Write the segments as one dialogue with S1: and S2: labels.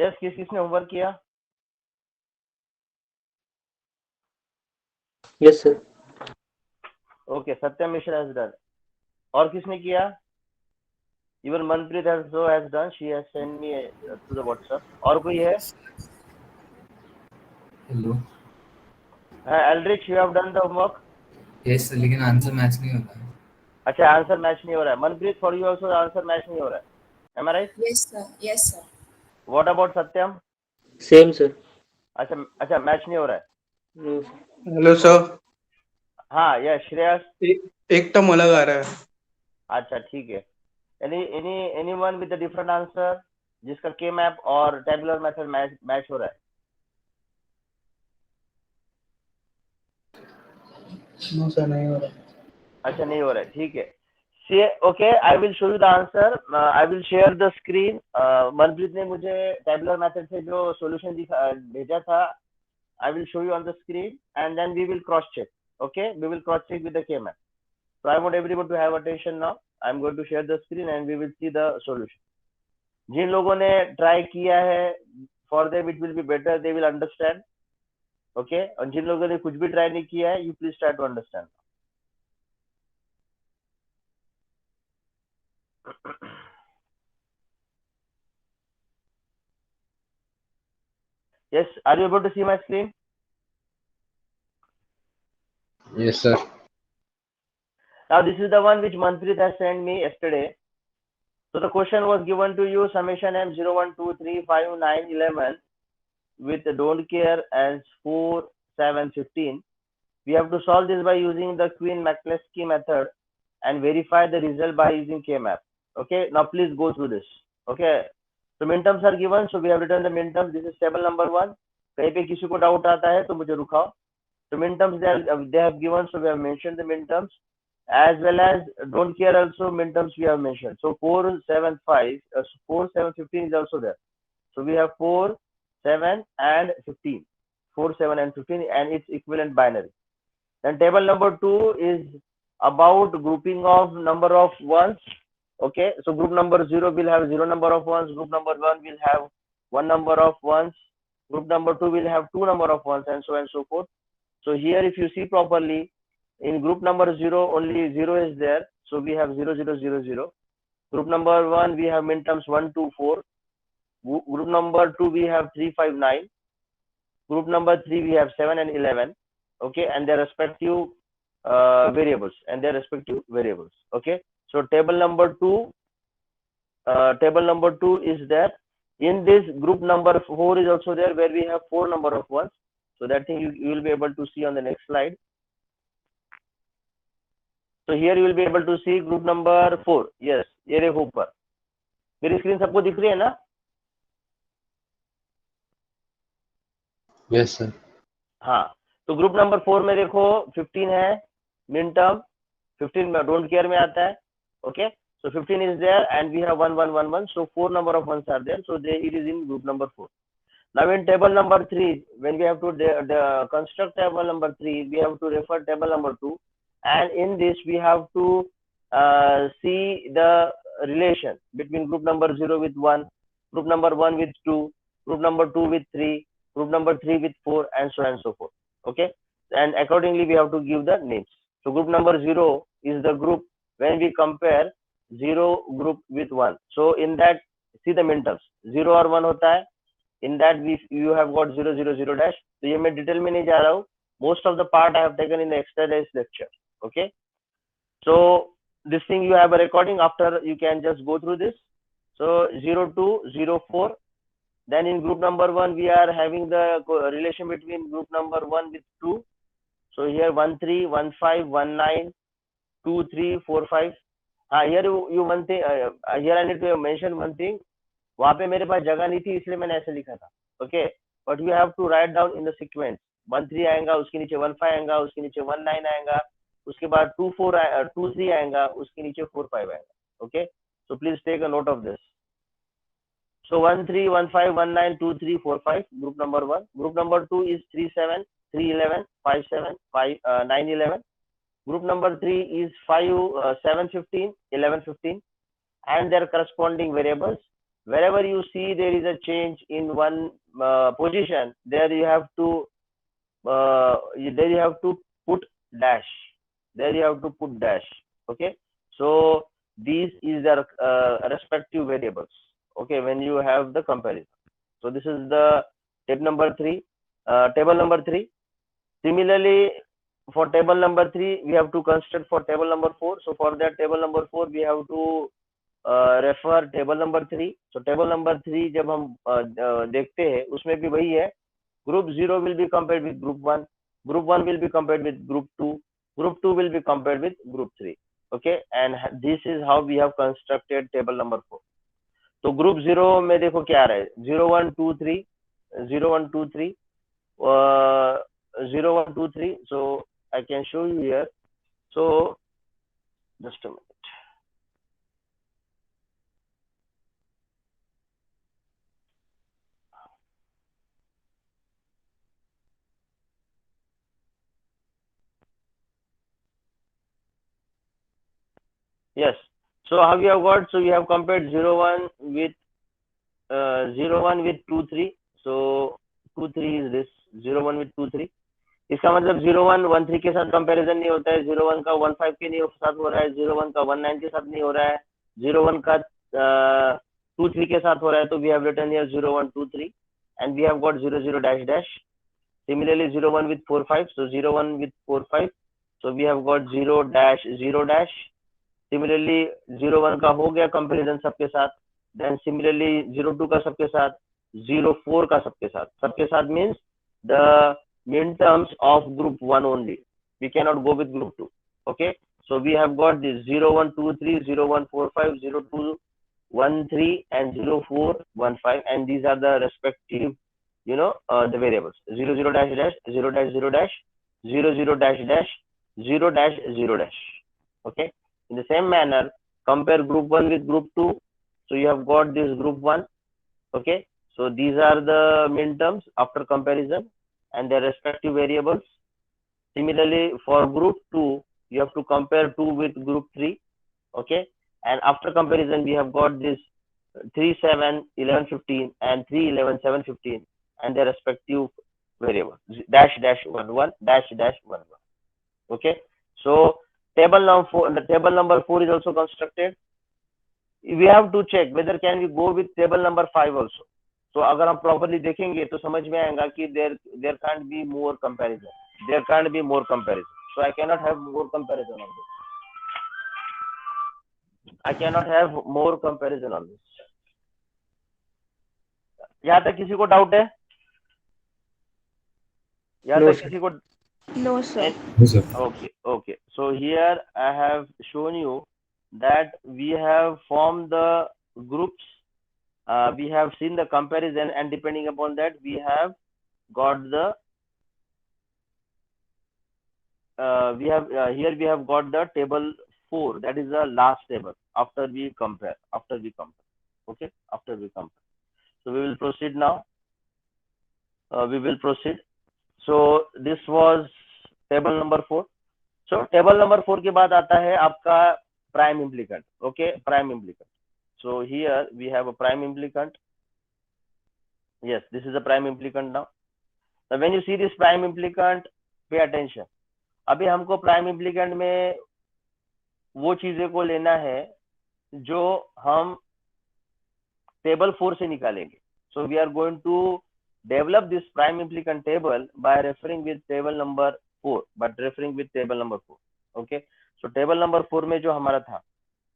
S1: Yes, किसने homework किया?
S2: Yes sir.
S1: Okay, Satyam Mishra has done. और किसने किया? Even Manpreet also has done. She has sent me to the WhatsApp. और कोई है?
S3: Hello.
S1: Aldrich, you have done the homework?
S3: Yes sir, लेकिन answer match नहीं होता है.
S1: अच्छा, आंसर मैच नहीं हो रहा है. Manpreet, for you also answer match नहीं हो रहा है. Am I right?
S4: Yes, sir. Yes, sir.
S1: What about Satyam?
S2: Same sir.
S1: अच्छा, मैच नहीं हो रहा है.
S2: No sir.
S5: Hello sir.
S1: हाँ, या श्रेयस.
S5: एक तो मला आ रहा है.
S1: अच्छा, ठीक है. Anyone with the different answer जिसका के मैप और टेबुलर मेथड मैच हो रहा है?
S5: नो सर, नहीं हो रहा.
S1: अच्छा, नहीं हो रहा है. ठीक है. Okay, I will show you the answer. I will share the screen. Manpreet ने मुझे टेबुलर मेथड से जो सॉल्यूशन भेजा था, I will show you on the screen and then we will cross check. Okay, we will cross check with the K map. So I want everybody to have attention now. I'm going to share the screen and we will see the solution. जिन लोगों ने try किया है, for them it will be better. They will understand. Okay? और जिन लोगों ने कुछ भी try नहीं किया है, you please try to understand. Yes, are you able to see my screen?
S6: Yes, sir.
S1: Now this is the one which Manpreet has sent me yesterday. So the question was given to you, summation m 0, 1, 2, 3, 5, 9, 11 with don't care as 4, 7, 15. We have to solve this by using the Queen-McCluskey method and verify the result by using K-map. Okay, now please go through this. Okay, so minterms are given, so we have written the minterms. This is table number 1. कहीं पे किसी को doubt आता है तो मुझे रुकाओ. So minterms they have given, so we have mentioned the minterms as well as don't care also minterms we have mentioned. So 4, 7, 5, 4, 7, 15 is also there. So we have 4, 7 and 15. 4, 7 and 15 and its equivalent binary. Then table number 2 is about grouping of number of ones. Okay, so group number 0 will have 0 number of ones, group number 1 will have 1 number of ones, group number 2 will have 2 number of ones, and so forth. So here if you see properly, in group number 0 only 0 is there, so we have 0, 0, 0, 0. Group number 1 we have minterms 1, 2, 4. Group number 2 we have 3, 5, 9. Group number 3 we have 7 and 11. Okay, and their respective variables Okay, so table number 2 is there. In this group number 4 is also there, where we have 4 number of ones. So that thing you will be able to see on the next slide. So here you will be able to see group number 4. Yes, ये देखो ऊपर मेरी screen सबको दिख रही है ना?
S6: Yes, sir.
S1: हाँ, तो ग्रुप नंबर 4 में देखो 15 है मिन टर्म. 15 डोंट केयर में आता है. Okay, so 15 is there and we have 1, 1, 1, 1. So 4 number of ones are there, so it is in group number 4. Now in table number 3, when we have to construct table number 3, we have to refer table number 2, and in this we have to see the relation between group number 0 with 1, group number 1 with 2, group number 2 with 3, group number 3 with 4, and so on and so forth. Okay, and accordingly we have to give the names. So group number 0 is the group when we compare 0 group with 1. So in that, see the minterms 0 और 1 होता है. In that you have got 0, 0, 0 dash. तो ये मैं detail में नहीं जा रहा हूँ. Most of the part I have taken in the exercise lecture. Okay, so this thing you have a recording, after you can just go through this. So 02, 04. Then in group number 1 we are having the relation between group number 1 with 2. So here 1, 3, 1, 5, 1, 9, 2, 3, 4, 5. Here you one thing, here I need to mention one thing. वहां पे मेरे पास जगह नहीं थी, इसलिए मैंने ऐसे लिखा था. Okay, but you have to write down in the sequence. 1, 3 आएगा, उसके नीचे 1, 5 आएगा, उसके नीचे 1, 9 आएगा, उसके बाद 2, 4 2, 3 आएगा, उसके नीचे 4, 5 आएगा. Okay, so please take a note of this. So 1, 3, 1, 5, 1, 9, 2, 3, 4, 5. Group number 1. Group number 2 is 3, 7, 3, 11, 5, 7, 5, 9, 11. Group number 3 is 5, 7, 15, 11, 15, and their corresponding variables. wherever you see there is a change in one position, there you have to put dash. There you have to put dash. Okay. So these is the respective variables. Okay, when you have the comparison. So this is the table number 3. Table number 3. Similarly, for table number 3, we have to construct for table number 4. So for that table number 4, we have to refer table number 3. So table number 3 जब हम देखते हैं उसमें भी वही है. Group 0 will be compared with group 1. Group 1 will be compared with group 2. Group 2 will be compared with group 3. Okay, and this is how we have constructed table number 4. तो group 0 में देखो क्या आ रहा है. 0 1 2 3 0 1 2 3 0 1 2 3. So I can show you here. So just a minute. Yes. So how we have got? So we have compared 0 1 with 0 1 with 2 3. So 2 3 is this. 0 1 with 2 3. इसका मतलब 0 1 1 3 के साथ कंपैरिजन नहीं होता है. 0 1 का 1 5 के नहीं साथ हो रहा है. 0 1 का 1 9 के साथ नहीं हो रहा है. 0 1 का 2 3 के साथ हो रहा है. तो we have written here 0 1 2 3 and we have got 0 0 dash dash. Similarly 0 1 with 4 5. So 0 1 with 4 5. So we have got 0 dash 0 dash. Similarly 0 1 का हो गया कंपैरिजन सबके साथ. Then similarly 0 2 का सबके साथ. 0 4 का सबके साथ. सबके साथ means the min terms of group 1 only. We cannot go with group 2. Okay. So we have got this 0 1 2 3 0 1 4 5 0 2 1 3 and 0 4 1 5, and these are the respective the variables. 0 0 dash dash 0 dash 0 dash 0 0 dash dash 0 dash 0 dash. Okay. In the same manner, compare group 1 with group 2. So you have got this group 1. Okay. So these are the min terms after comparison and their respective variables. Similarly, for group 2, you have to compare 2 with group 3. Okay. And after comparison, we have got this 3 7 11 15 and 3 11 7 15 and their respective variables. Dash dash 1 1 dash dash 1 1. Okay. So table number 4 is also constructed. We have to check whether can we go with table number 5 also. So अगर हम properly देखेंगे तो समझ में आएगा कि there can't be more comparison. There can't be more comparison. So I cannot have more comparison on this. I cannot have more comparison on this. यहाँ तक किसी को डाउट है? यहाँ तक किसी को?
S4: No, sir.
S3: No, sir.
S1: Okay. So here I have shown you that we have formed the groups. We have seen the comparison, and depending upon that, we have got the here we have got the table 4. That is the last table after we compare. Okay, after we compare. So we will proceed now. So this was table number 4. So table number 4 के बाद आता है आपका prime implicant. Okay, prime implicant. So here we have a prime implicant. Yes, this is a prime implicant now. Now when you see this prime implicant, pay attention. अभी हमको prime implicant में वो चीजें को लेना है जो हम table 4 से निकालेंगे. So we are going to develop this prime implicant table by referring with table number 4. Okay. So table number 4 में जो हमारा था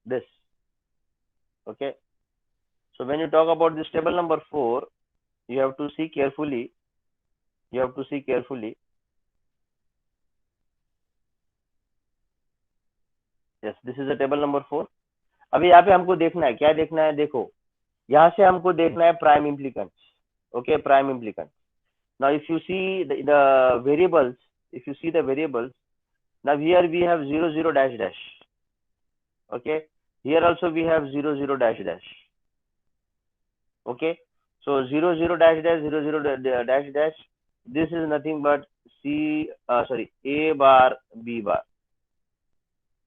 S1: this. Okay. So when you talk about this table number 4, you have to see carefully. Yes, this is the table number 4. अभी यहाँ पे हमको देखना है, क्या देखना है? देखो यहाँ से हमको देखना है prime implicants. Okay, prime implicants. Now if you see the variables, now here we have 0 0 dash dash. Okay, here also we have 0 0 dash dash. Okay, so 0 0 dash dash 0 0 dash dash, this is nothing but A bar B bar.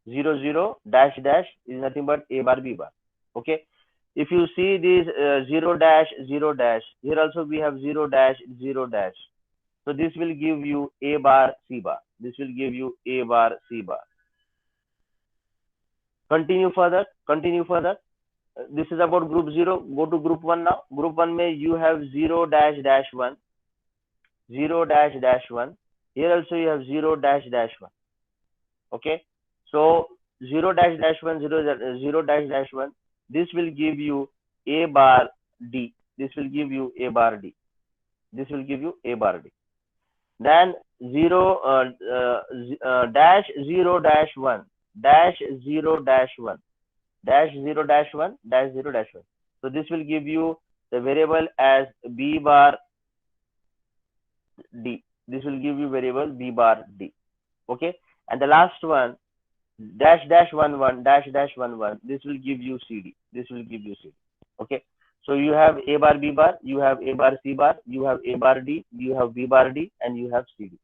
S1: 0 0 dash dash is nothing but A bar B bar. Okay, if you see this 0 dash 0 dash, here also we have 0 dash 0 dash. So this will give you A bar C bar. This will give you A bar C bar. Continue further. Continue further. This is about group 0. Go to group 1 now. Group 1 में you have 0 dash dash 1, 0 dash dash 1. Here also you have 0 dash dash 1. Okay. So 0 dash dash 1, 0 dash dash 1. This will give you A bar D. This will give you A bar D. This will give you A bar D. Then 0 dash 0 dash 1, dash 0 dash 1, dash 0 dash 1, dash 0 dash 1. So this will give you the variable as B bar D. This will give you variable B bar D. Okay. And the last one, dash dash 1 1, dash dash 1 1. This will give you CD. This will give you CD. Okay. So you have A bar B bar, you have A bar C bar, you have A bar D, you have B bar D, and you have CD.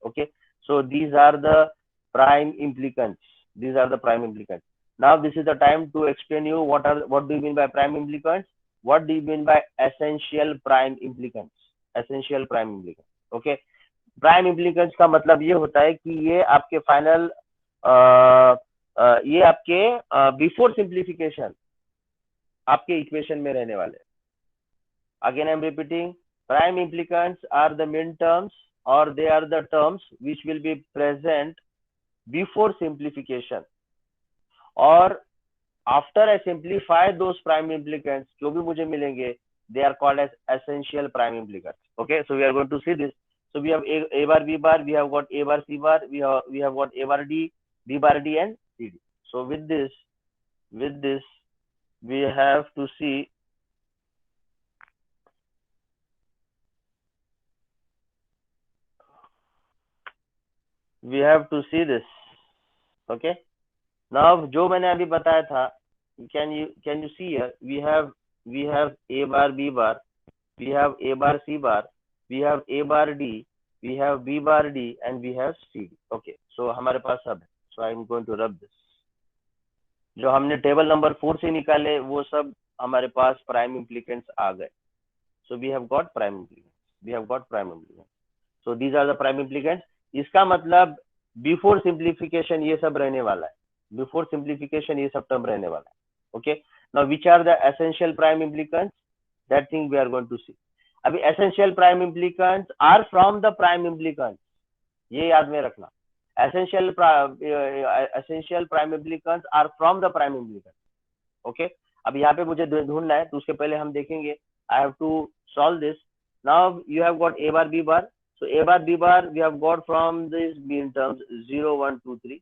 S1: Okay. So these are the prime implicants. These are the prime implicants. Now this is the time to explain you what do you mean by prime implicants? What do you mean by essential prime implicants? Essential prime implicants. Okay. Prime implicants का मतलब ये होता है कि ये आपके final ये आपके बिफोर सिंप्लीफिकेशन आपके इक्वेशन में रहने वाले. Again I am repeating, prime implicants are the मिन टर्म्स और they are the terms which will be present before simplification, और after I simplify those prime implicants जो भी मुझे मिलेंगे, they are called as essential prime implicants. Okay, so we are going to see this. So we have A bar B bar, we have got A bar C bar, we have got A bar D, B bar D, and C D. So with this we have to see this. Okay, now जो मैंने अभी बताया था, can you see here, we have A bar B bar, we have A bar C bar, we have A bar D, we have B bar D, and we have C D. Okay, so हमारे पास सब है. So I am going to rub this. जो हमने table number 4 से निकाले वो सब हमारे पास प्राइम इम्प्लीकेंट्स आ गए. So we have got prime implicants. So these are the prime implicants. इसका मतलब बिफोर सिंप्लीफिकेशन ये सब रहने वाला है. बिफोर सिंप्लीफिकेशन ये सब टर्म रहने वाला है. Okay. Now which are the essential prime implicants? That thing we are going to see. अभी essential prime implicants are from the prime implicants. ये याद में रखना. Essential prime implicants are from the prime implicants. Okay. अब यहाँ पे मुझे ढूंढना है, तो उसके पहले हम देखेंगे. I have to solve this. Now you have got A bar B bar. So A bar B bar we have got from these min terms 0 1 2 3.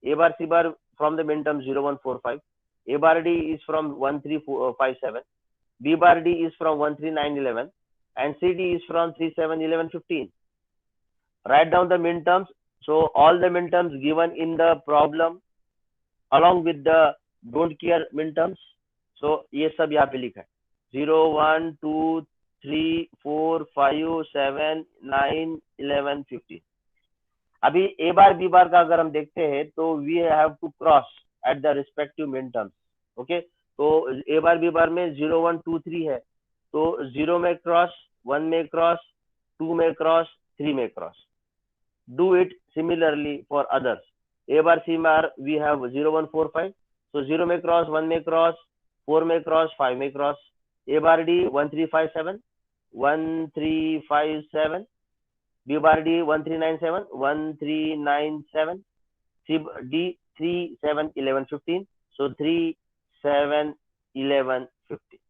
S1: A bar C bar from the min terms 0 1 4 5. A bar D is from 1 3 4 5 7. B bar D is from 1 3 9 11, and C D is from 3 7 11 15. Write down the min terms. So all the min terms given in the problem along with the don't care min terms. So ये सब यहाँ पे लिखा है. 0 1 2 3 4 5 7 9 11 15. अभी A bar B bar का अगर हम देखते हैं तो we have to cross at the respective min terms. Okay, तो A bar B bar में 0 1 2 3 है, तो 0 में क्रॉस, 1 में क्रॉस, 2 में क्रॉस, 3 में cross. Do it similarly for others. A bar C bar we have 0 1 4 5. So 0 में क्रॉस, 1 में क्रॉस, 4 में क्रॉस, 5 में cross. A bar D 1 3 5 7, 1 3 5 7. B bar D 1 3 9 7, 1 3 9 7. C D 3 7 11 15. So 3 7 11 15.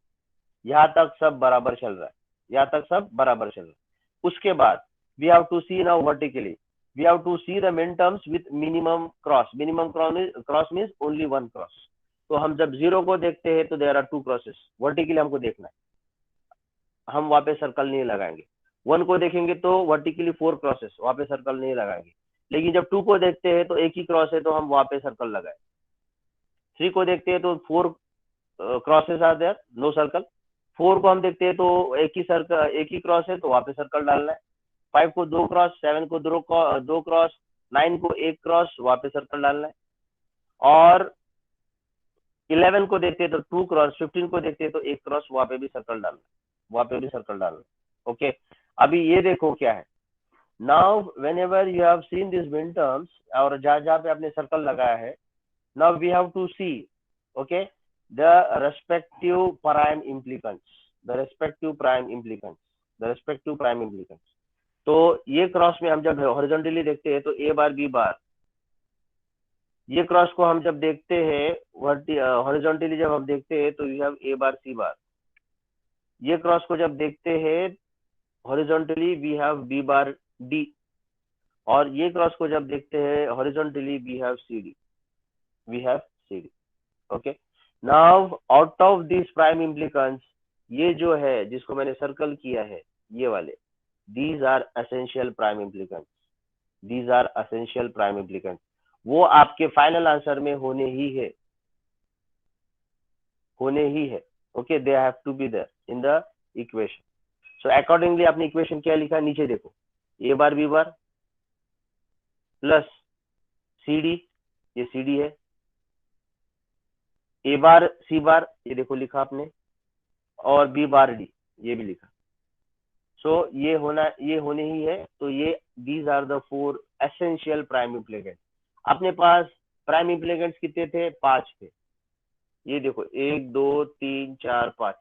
S1: यहाँ तक सब बराबर चल रहा है. यहाँ तक सब बराबर चल रहा है. उसके बाद we have to see now vertically. We have to see the min terms with minimum cross. Minimum cross means only one cross. तो हम जब 0 को देखते हैं तो there are 2 crosses. Vertically हमको देखना है. हम वहाँ पे सर्कल नहीं लगाएंगे. 1 को देखेंगे तो वर्टिकली 4 क्रॉसेस, वहाँ पे सर्कल नहीं लगाएंगे. लेकिन जब 2 को देखते हैं तो एक ही क्रॉस है तो हम वहाँ पे सर्कल लगाए. 3 को देखते हैं तो 4 crosses are there, no circle. 4 को हम देखते हैं तो एक ही क्रॉस है तो वहाँ पे सर्कल डालना है. 5 को 2 क्रॉस, 7 को 2 क्रॉस, 9 को 1 क्रॉस, वहाँ पे सर्कल डालना है. और 11 को देखते हैं तो 2 क्रॉस, 15 को देखते हैं तो 1 क्रॉस, वहां पे भी सर्कल डालना, वहां पे भी सर्कल डालना। ओके, अभी ये देखो क्या है, now whenever you have seen this min terms, और जहां जहां पे आपने सर्कल लगाया है, now we have to see okay the respective prime implicants, the respective prime implicants, the respective prime implicants. तो ये क्रॉस में हम जब हॉरिजॉन्टली देखते हैं तो ए बार बी बार, ये क्रॉस को हम जब देखते हैं हॉरिजॉन्टली जब हम देखते हैं तो you have a bar C बार, ये क्रॉस को जब देखते हैं horizontally we have B bar D, और ये क्रॉस को जब देखते हैं horizontally we have C D, we have C D. Okay, now out of this prime implicants, ये जो है जिसको मैंने सर्कल किया है ये वाले, these are essential prime implicants, these are essential prime implicants, वो आपके फाइनल आंसर में होने ही है, होने ही है। Okay, they have to be there in the equation. So accordingly आपने इक्वेशन क्या लिखा, नीचे देखो, A bar B bar plus C D, ये सी डी है, ए बार सी बार, ये देखो लिखा आपने, और बी बार डी, ये भी लिखा। सो ये होने ही है। तो ये these are the 4 essential prime implicants. अपने पास प्राइम इम्प्लीकेंट्स कितने थे, 5 थे, ये देखो 1 2 3 4 5,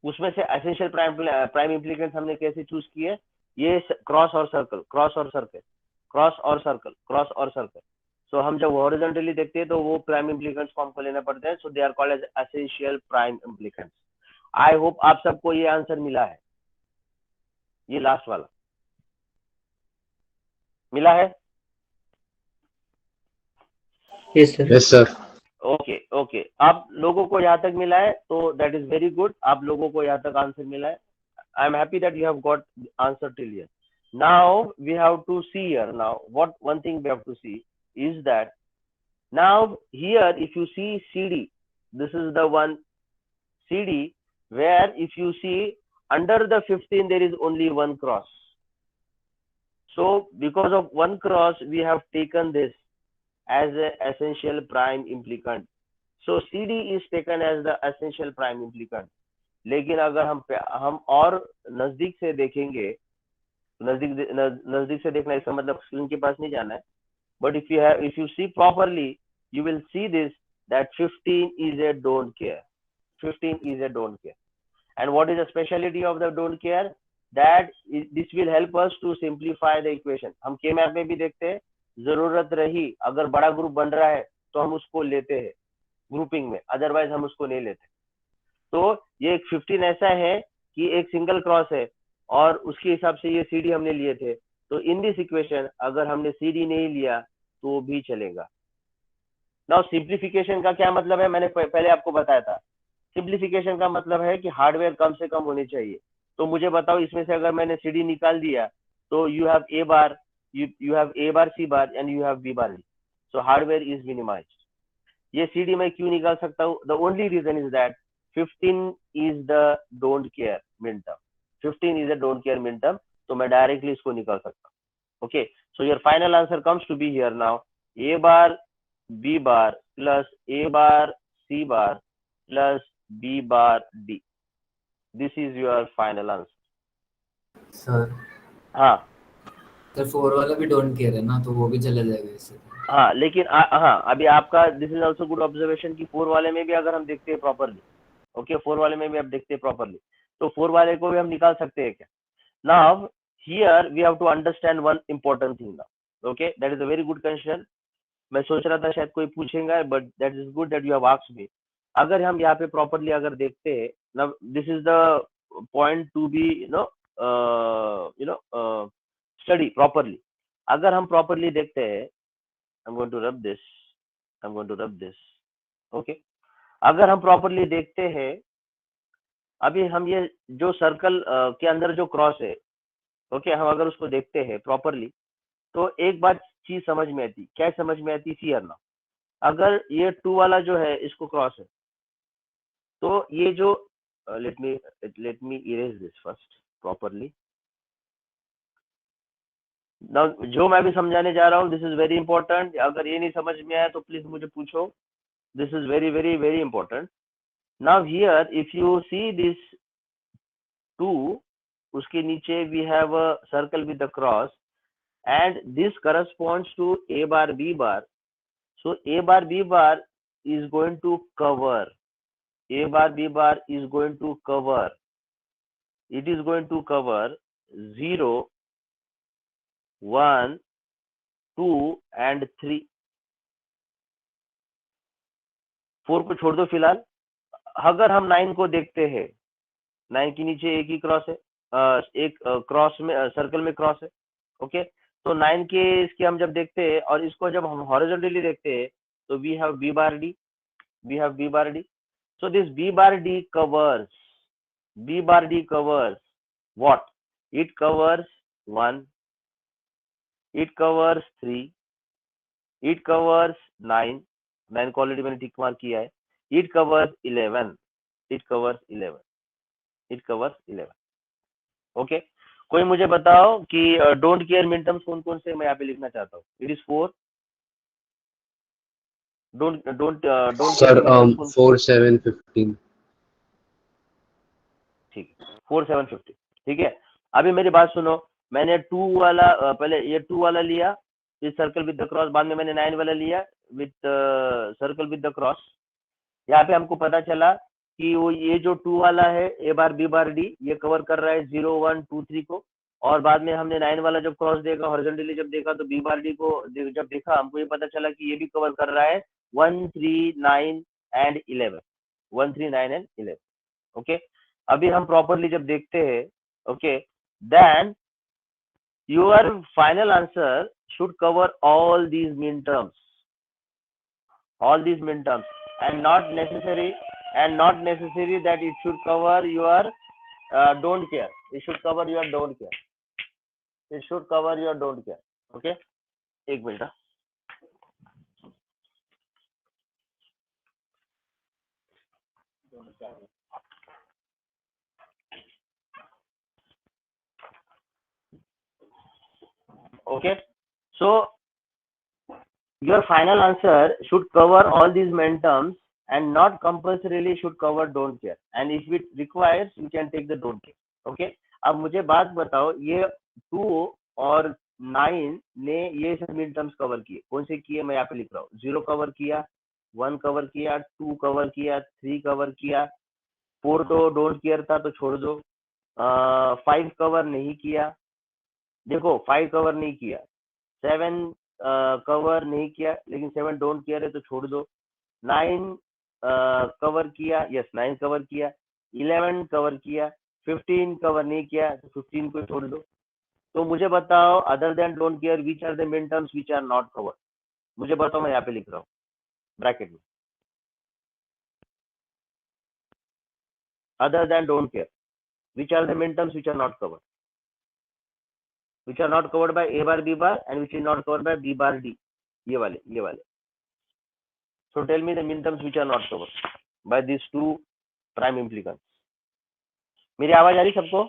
S1: उसमें से एसेंशियल प्राइम इम्प्लीकेंट्स हमने कैसे चूज किए, ये क्रॉस और सर्कल, क्रॉस और सर्कल, क्रॉस और सर्कल, क्रॉस और सर्कल। सो हम जब हॉरिजॉन्टली देखते हैं तो वो प्राइम इम्प्लीकेंट्स को हमको लेना पड़ता है, so they are called as essential prime implicants. I hope आप सबको ये आंसर मिला है, ये लास्ट वाला मिला है।
S2: Yes sir.
S5: Yes sir.
S1: Okay okay, आप लोगों को यहाँ तक मिला है तो दैट इज वेरी गुड, आप लोगों को यहाँ तक आंसर मिला है। I am happy that you have got answer till here. Now we have to see here, now what one thing we have to see is that now here if you see CD, this is the one CD where if you see under the 15 there is only one cross, so because of one cross we have taken this as a essential prime implicant, so CD is taken as the essential prime implicant। लेकिन अगर हम और नजदीक से देखेंगे, नजदीक से देखना इसका मतलब स्क्रीन के पास नहीं जाना है, but if you see properly you will see this that 15 is a don't care, 15 is a don't care, and what is the speciality of the don't care, that this will help us to simplify the equation। हम के map में भी देखते हैं, जरूरत रही अगर बड़ा ग्रुप बन रहा है तो हम उसको लेते हैं ग्रुपिंग में, अदरवाइज हम उसको नहीं लेते। तो ये 15 ऐसा है कि एक सिंगल क्रॉस है और उसके हिसाब से ये सीडी हमने लिए थे, तो इन दिस इक्वेशन अगर हमने सीडी नहीं लिया तो भी चलेगा। नाउ सिंप्लीफिकेशन का क्या मतलब है, मैंने पहले आपको बताया था, सिंप्लीफिकेशन का मतलब है कि हार्डवेयर कम से कम होने चाहिए। तो मुझे बताओ इसमें से अगर मैंने सीडी निकाल दिया तो you have a bar, you have a bar C bar and you have B bar, so hardware is minimised. ये सीडी मैं क्यों निकाल सकता हूँ, the only reason is that 15 is the don't care min term, 15 is a don't care min term, तो मैं directly इसको निकाल सकता हूँ। Okay, so your final answer comes to be here now, A bar B bar plus A bar C bar plus B bar D, this is your final answer.
S3: Sir
S1: हाँ
S3: sir 4 वाला भी don't care है ना, तो वो भी चला जाएगा इससे।
S1: हाँ, लेकिन हाँ अभी आपका this is also good observation कि 4 वाले में भी अगर हम देखते हैं प्रॉपरली, ओके 4 वाले में भी आप देखते हैं प्रॉपरली, तो 4 वाले को भी हम निकाल सकते हैं क्या। Now here we have to understand one important thing now, okay that is a very good question. मैं सोच रहा था शायद कोई पूछेगा, but that is good that you have asked me. अगर हम यहाँ पे प्रॉपरली अगर देखते हैं, now this is the point to be study properly. अगर हम प्रॉपरली देखते हैं, I'm going to rub this, I'm going to rub this, okay? अगर हम प्रॉपरली देखते हैं, अभी हम ये जो सर्कल के अंदर जो क्रॉस है, ओके हम अगर उसको देखते हैं प्रॉपरली तो एक बात चीज समझ में आती, क्या समझ में आती, सी ना, अगर ये 2 वाला जो है इसको क्रॉस है तो ये जो let me erase this first properly. जो मैं भी समझाने जा रहा हूँ दिस इज वेरी इंपॉर्टेंट, अगर ये नहीं समझ में आया तो प्लीज मुझे पूछो, this is very, very, very important. Now here, if you see this 2, uske niche we have a circle with the cross, and this corresponds to A bar B bar. So A bar B bar is going to cover. A bar B bar is going to cover. It is going to cover 0, 1, 2 and 3. 4 को छोड़ दो फिलहाल. अगर हम 9 को देखते हैं, 9 के नीचे एक ही क्रॉस है, एक क्रॉस में सर्कल में क्रॉस है. ओके, तो 9 के इसके हम जब देखते हैं और इसको जब हम हॉरिजॉन्टली देखते हैं तो we have B bar D. So this B bar D covers what? It covers 1, it covers 3, it covers 9 को ऑलरेडी मैंने टिक मार्क किया है. It covers 11. ओके, कोई मुझे बताओ कि डोंट केयर मिन टर्म्स कौन कौन से मैं यहाँ पे लिखना चाहता हूँ. It is 4. Don't
S2: Sir, 4, 7, 15.
S1: ठीक, 4, 7, 15. ठीक है, अभी मेरी बात सुनो. मैंने 2 वाला पहले ये 2 वाला लिया इस सर्कल विद द क्रॉस, बाद में मैंने 9 वाला लिया with circle with the cross. यहाँ पे हमको पता चला कि वो ये जो 2 वाला है A bar B bar D ये कवर कर रहा है 0, 1, 2, 3 को, और बाद में हमने 9 वाला जब क्रॉस देखा हॉरिजॉन्टली जब देखा तो B बार D को जब देखा हमको ये पता चला कि ये भी कवर कर रहा है 1, 3, 9 एंड 11. 1, 3, 9 एंड 11. ओके, अभी हम प्रॉपरली जब देखते हैं, okay, then your final answer should cover all these min terms and not necessary that it should cover your don't care. It should cover your don't care. Okay, एक minute. Okay, so your final answer should cover all these main terms and not compulsorily should cover don't care, and if it requires you can take the don't care. Okay, अब मुझे बात बताओ, ये 2 और 9 ने ये सब मिन टर्म्स कवर किए. कौन से किए मैं यहाँ पे लिख रहा हूँ. 0 कवर किया, 1 कवर किया, 2 कवर किया, 3 कवर किया, 4 तो डोंट केयर था तो छोड़ दो, 5 कवर नहीं किया. देखो 5 कवर नहीं किया, 7 कवर नहीं किया, लेकिन 7 डोंट केयर है तो छोड़ दो. 9 कवर किया, यस 9 कवर किया. 11 कवर किया, 15 कवर नहीं किया तो 15 को छोड़ दो. तो मुझे बताओ other than don't care which are the minterms which are not covered. मुझे बताओ, मैं यहाँ पे लिख रहा हूँ ब्रैकेट में, other than don't care which are the minterms which are not covered. Which are not covered by A bar B bar and which is not covered by B bar D. ये वाले. So tell me the min terms which are not covered by these two prime implicants. मेरी आवाज आ रही सबको?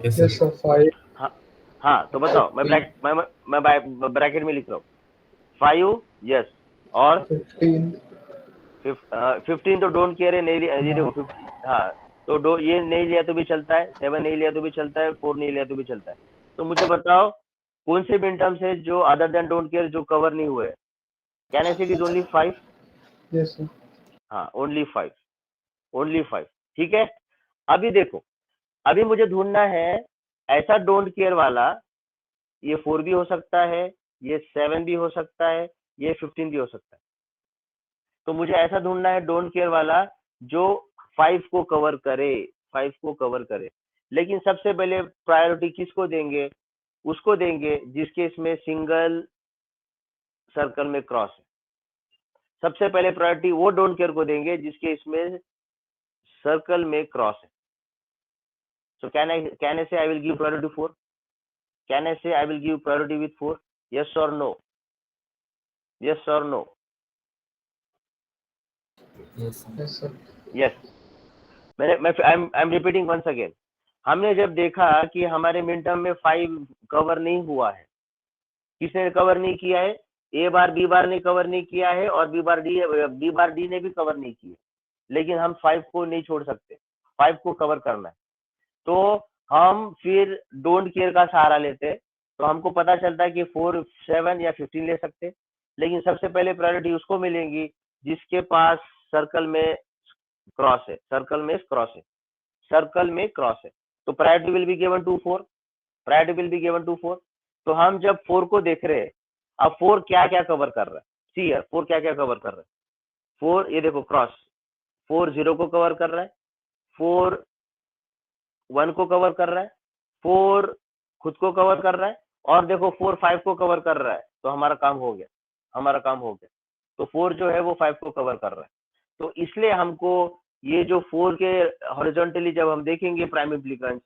S5: Yes sir. 5.
S1: हाँ, तो बताओ. मैं ब्रैकेट में लिख रहा हूँ 5, यस, और 15 तो डोंट केयर है, नहीं लिया. हाँ, तो ये नहीं लिया तो भी चलता है, 7 नहीं लिया तो भी चलता है, 4 नहीं लिया तो भी चलता है. तो मुझे बताओ कौन से मिन टर्म्स है जो अदर देन डोंट केयर जो कवर नहीं हुए. कैन आई से it is only 5?
S5: Yes sir.
S1: हाँ, ओनली 5. ठीक है, अभी देखो, अभी मुझे ढूंढना है ऐसा डोंट केयर वाला. ये 4 भी हो सकता है, ये 7 भी हो सकता है, ये 15 भी हो सकता है. तो मुझे ऐसा ढूंढना है डोंट केयर वाला जो 5 को कवर करे. लेकिन सबसे पहले प्रायोरिटी किसको देंगे? उसको देंगे जिसके इसमें सिंगल सर्कल में क्रॉस है. सबसे पहले प्रायोरिटी वो डोंट केयर को देंगे जिसके इसमें सर्कल में क्रॉस है. सो can I say I will give priority 4? Can I say I will give priority with 4? Yes और no? Yes or no?
S3: Yes.
S5: Yes sir.
S1: Yes. I'm repeating once again. हमने जब देखा कि हमारे मिन टर्म में 5 cover नहीं हुआ है, किसने कवर नहीं किया है? ए बार बी बार ने कवर नहीं किया है और बी बार डी ने भी कवर नहीं किया, लेकिन हम 5 को नहीं छोड़ सकते, 5 को कवर करना है। तो हम फिर डोंट केयर का सहारा लेते हैं। तो हमको पता चलता है कि 4, 7 या 15 ले सकते हैं, लेकिन सबसे पहले प्रायोरिटी उसको मिलेंगी जिसके पास सर्कल में क्रॉस है, सर्कल में क्रॉस है, सर्कल में क्रॉस है। तो priority will be given to 4, priority will be given to 4। तो हम जब 4 को देख रहे हैं, अब 4 क्या क्या कवर कर रहा है, सी है 4 क्या क्या कवर कर रहा है। 4 ये देखो क्रॉस, 4 0 को कवर कर रहा है, 4 1 को कवर कर रहा है, 4 खुद को कवर कर रहा है, और देखो 4 5 को कवर कर रहा है। तो हमारा काम हो गया, हमारा काम हो गया। तो 4 जो है वो 5 को कवर कर रहा है। तो इसलिए हमको ये जो 4 के हॉरिजॉन्टली जब हम देखेंगे प्राइम इम्प्लीकेंस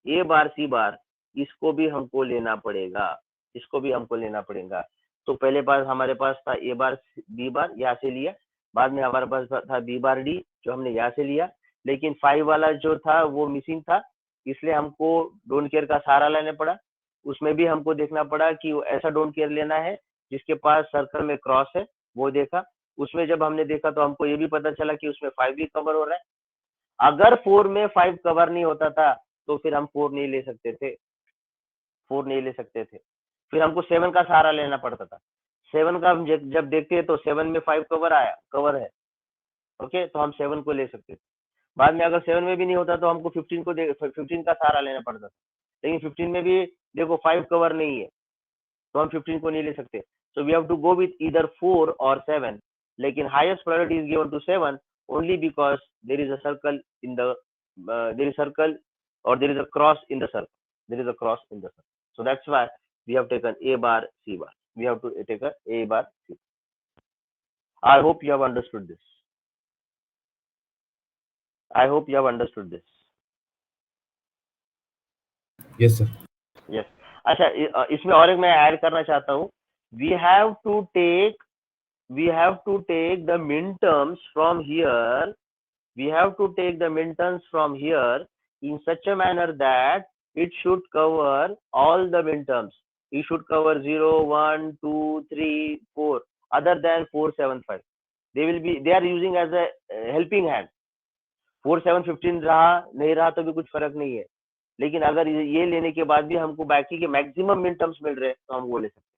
S1: ए बार सी बार, इसको भी हमको लेना पड़ेगा, इसको भी हमको लेना पड़ेगा। तो पहले पास हमारे पास था ए बार बी बार, यहाँ से लिया, बाद में हमारे पास था बी बार डी जो हमने यहाँ से लिया, लेकिन 5 वाला जो था वो मिसिंग था, इसलिए हमको डोंट केयर का सहारा लेना पड़ा। उसमें भी हमको देखना पड़ा कि ऐसा डोंट केयर लेना है जिसके पास सर्कल में क्रॉस है, वो देखा। उसमें जब हमने देखा तो हमको ये भी पता चला कि उसमें 5 भी कवर हो रहा है। अगर 4 में 5 कवर नहीं होता था तो फिर हम 4 नहीं ले सकते थे, 4 नहीं ले सकते थे, फिर हमको 7 का सहारा लेना पड़ता था। 7 का हम जब देखते हैं तो 7 में 5 कवर है, ओके, तो हम 7 को ले सकते थे। बाद में अगर 7 में भी नहीं होता तो हमको 15 का सहारा लेना पड़ता था, लेकिन 15 में भी देखो 5 कवर नहीं है, तो हम 15 को नहीं ले सकते। So we have to go with either 4 और 7, लेकिन highest priority is given to 7 only because there is a circle in the there is circle or there is a cross in the circle, there is a cross in the circle. So that's why we have taken a bar c bar, we have to take a bar c. I hope you have understood this, I hope you have understood this.
S2: Yes, sir.
S1: Yes. अच्छा, इसमें और एक मैं add करना चाहता हूँ, we have to take the minterms from here, we have to take the minterms from here in such a manner that it should cover all the minterms. It should cover 0, 1, 2, 3, 4, other than 4, 7, 5. They are using as a helping hand. 4, 7, 15 रहा नहीं रहा तो भी कुछ फर्क नहीं है, लेकिन अगर ये लेने के बाद भी हमको बाकी के मैक्सिमम मिनटर्म्स मिल रहे हैं तो हम वो ले सकते हैं।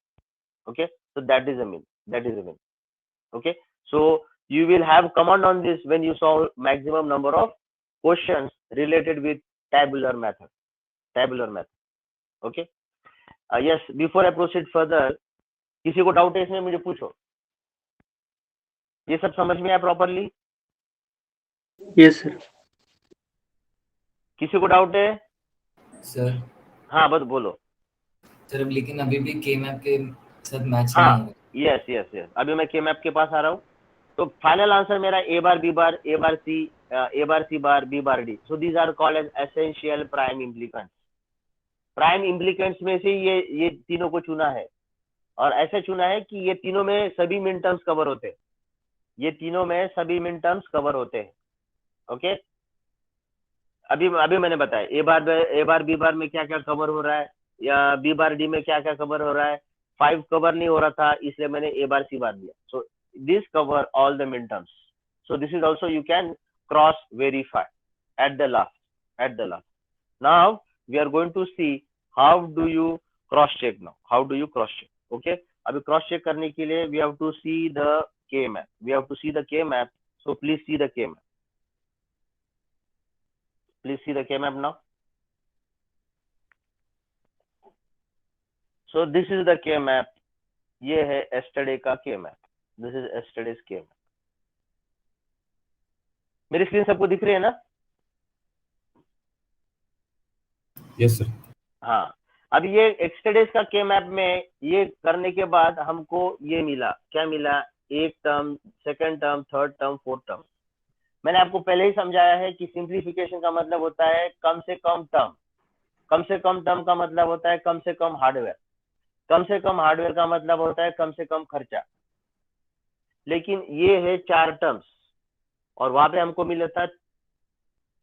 S1: Okay, so that is a mean. Okay, so you will have command on this when you saw maximum number of questions related with tabular method. Okay, yes, before I proceed further, किसी को doubt है इसमें मुझे पूछो। ये सब समझ में आया प्रॉपरली?
S5: Yes, sir.
S1: किसी को डाउट है?
S3: सर
S1: हाँ बस बोलो।
S3: सर लेकिन अभी भी के मैप के साथ मैच
S1: हाँ,
S3: नहीं हो
S1: यस, अभी मैं के मैप के पास आ रहा हूँ। तो फाइनल आंसर मेरा A bar B bar, A bar C bar, B bar D. So these are called as essential prime implicants. Prime implicants में से ये तीनों को चुना है, और ऐसे चुना है कि ये तीनों में सभी मिन टर्म्स कवर होते हैं, ये तीनों में सभी मिन टर्म्स कवर होते हैं। ओके, अभी मैंने बताया ए बार बी बार में क्या क्या कवर हो रहा है, या बी बार डी में क्या क्या कवर हो रहा है। 5 कवर नहीं हो रहा था, इसलिए मैंने ए बार सी बार दिया। सो this cover all the midterms. So this is also you can cross verify at the last. Now we are going to see how do you cross check now. How do you cross check? Okay. अभी cross check करने के लिए we have to see the K map. We have to see the K map. So please see the K map. Please see the K map now. So this is the K map. ये है yesterday का K map. This is yesterday's K map. मेरी screen सबको दिख रही है ना?
S2: Yes, sir.
S1: हाँ, अब ये यस्टरडेज का के मैप में ये करने के बाद हमको ये मिला, क्या मिला? एक term, second term, third term, fourth term. मैंने आपको पहले ही समझाया है कि सिंप्लीफिकेशन का मतलब होता है कम से कम टर्म। कम से कम टर्म का मतलब होता है कम से कम हार्डवेयर। कम से कम हार्डवेयर का मतलब होता है कम से कम खर्चा। लेकिन ये है 4 टर्म्स, और वहां पे हमको मिला था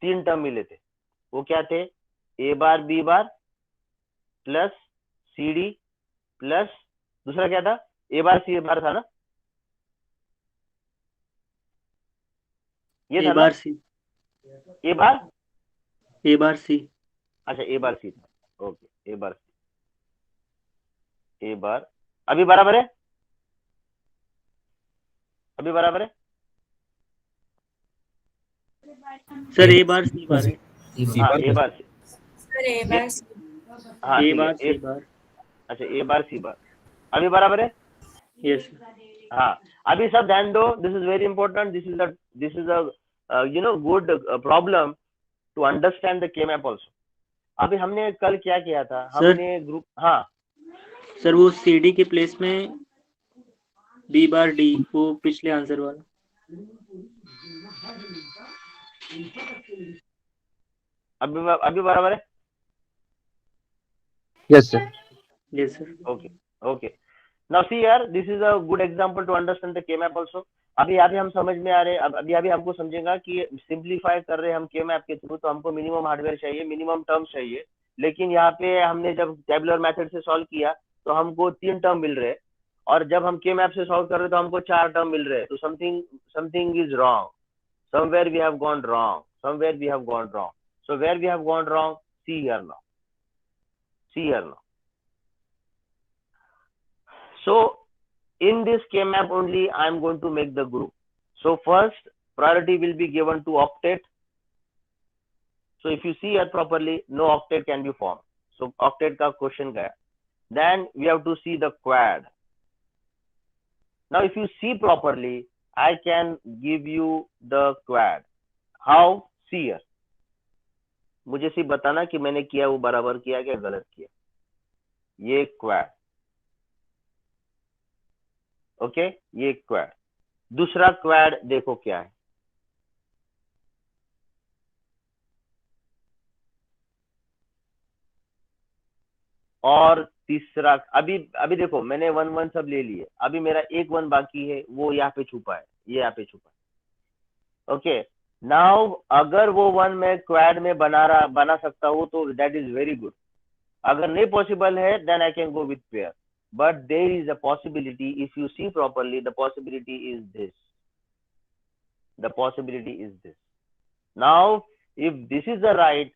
S1: 3 टर्म मिले थे। वो क्या थे? A bar B bar plus C D plus दूसरा क्या था? ए बार सी बार था ना, ये
S5: ए
S1: था ना,
S5: बार सी,
S1: ए बार,
S5: ए बार सी।
S1: अच्छा ए बार सी था, ओके ए बार सी, ए बार, अभी बराबर है, अभी बराबर है,
S5: सर ए बार सी बार है।
S1: हाँ A bar C,
S4: sir A bar सी।
S1: हाँ
S5: ए
S1: ठीक
S5: बार
S1: है,
S5: सी बार।
S1: अच्छा ए बार सी बार, अभी बराबर है,
S5: यस।
S1: हाँ अभी सब ध्यान दो, this is very important, this is a you know good problem to understand the K map also. अभी हमने कल क्या किया था,
S5: सर?
S1: हमने ग्रुप, हाँ
S5: सर वो सी डी के प्लेस में बी बार डी, वो पिछले आंसर वाला।
S1: अभी बराबर है,
S2: Yes, sir.
S5: Yes sir.
S1: okay now see here, this is a good example to understand the K-map also। अभी हम समझ में आ रहे हैं, अभी हमको समझेगा कि सिंप्लीफाई कर रहे हैं हम K-map के थ्रू, तो हमको मिनिमम हार्डवेयर चाहिए, मिनिमम टर्म्स चाहिए, लेकिन यहाँ पे हमने जब टेबुलर मेथड से सॉल्व किया तो हमको 3 टर्म मिल रहे हैं, और जब हम K-map से सॉल्व कर रहे हैं तो हमको 4 टर्म मिल रहे हैं, तो something is wrong, somewhere we have gone wrong, so where we have gone wrong, see here now, so in this K-map only I am going to make the group। So first priority will be given to octet, so if you see here properly, no octet can be formed, so octet का question गया। Then we have to see the quad। Now if you see properly, I can give you the quad। How? See here, मुझे सिर्फ बताना कि मैंने किया वो बराबर किया क्या गलत किया। ये क्वाड, ओके ये क्वाड। दूसरा क्वाड देखो क्या है, और तीसरा, अभी देखो मैंने 1 1 सब ले लिए, अभी मेरा एक 1 बाकी है, वो यहाँ पे छुपा है, ये यहाँ पे छुपा है। ओके नाउ अगर वो 1 मैं क्वाड में बना सकता हूँ तो दैट इज वेरी गुड, अगर नहीं पॉसिबल है then I can go with pair, but there is a possibility, if you see properly, the possibility is this, now if this is the right,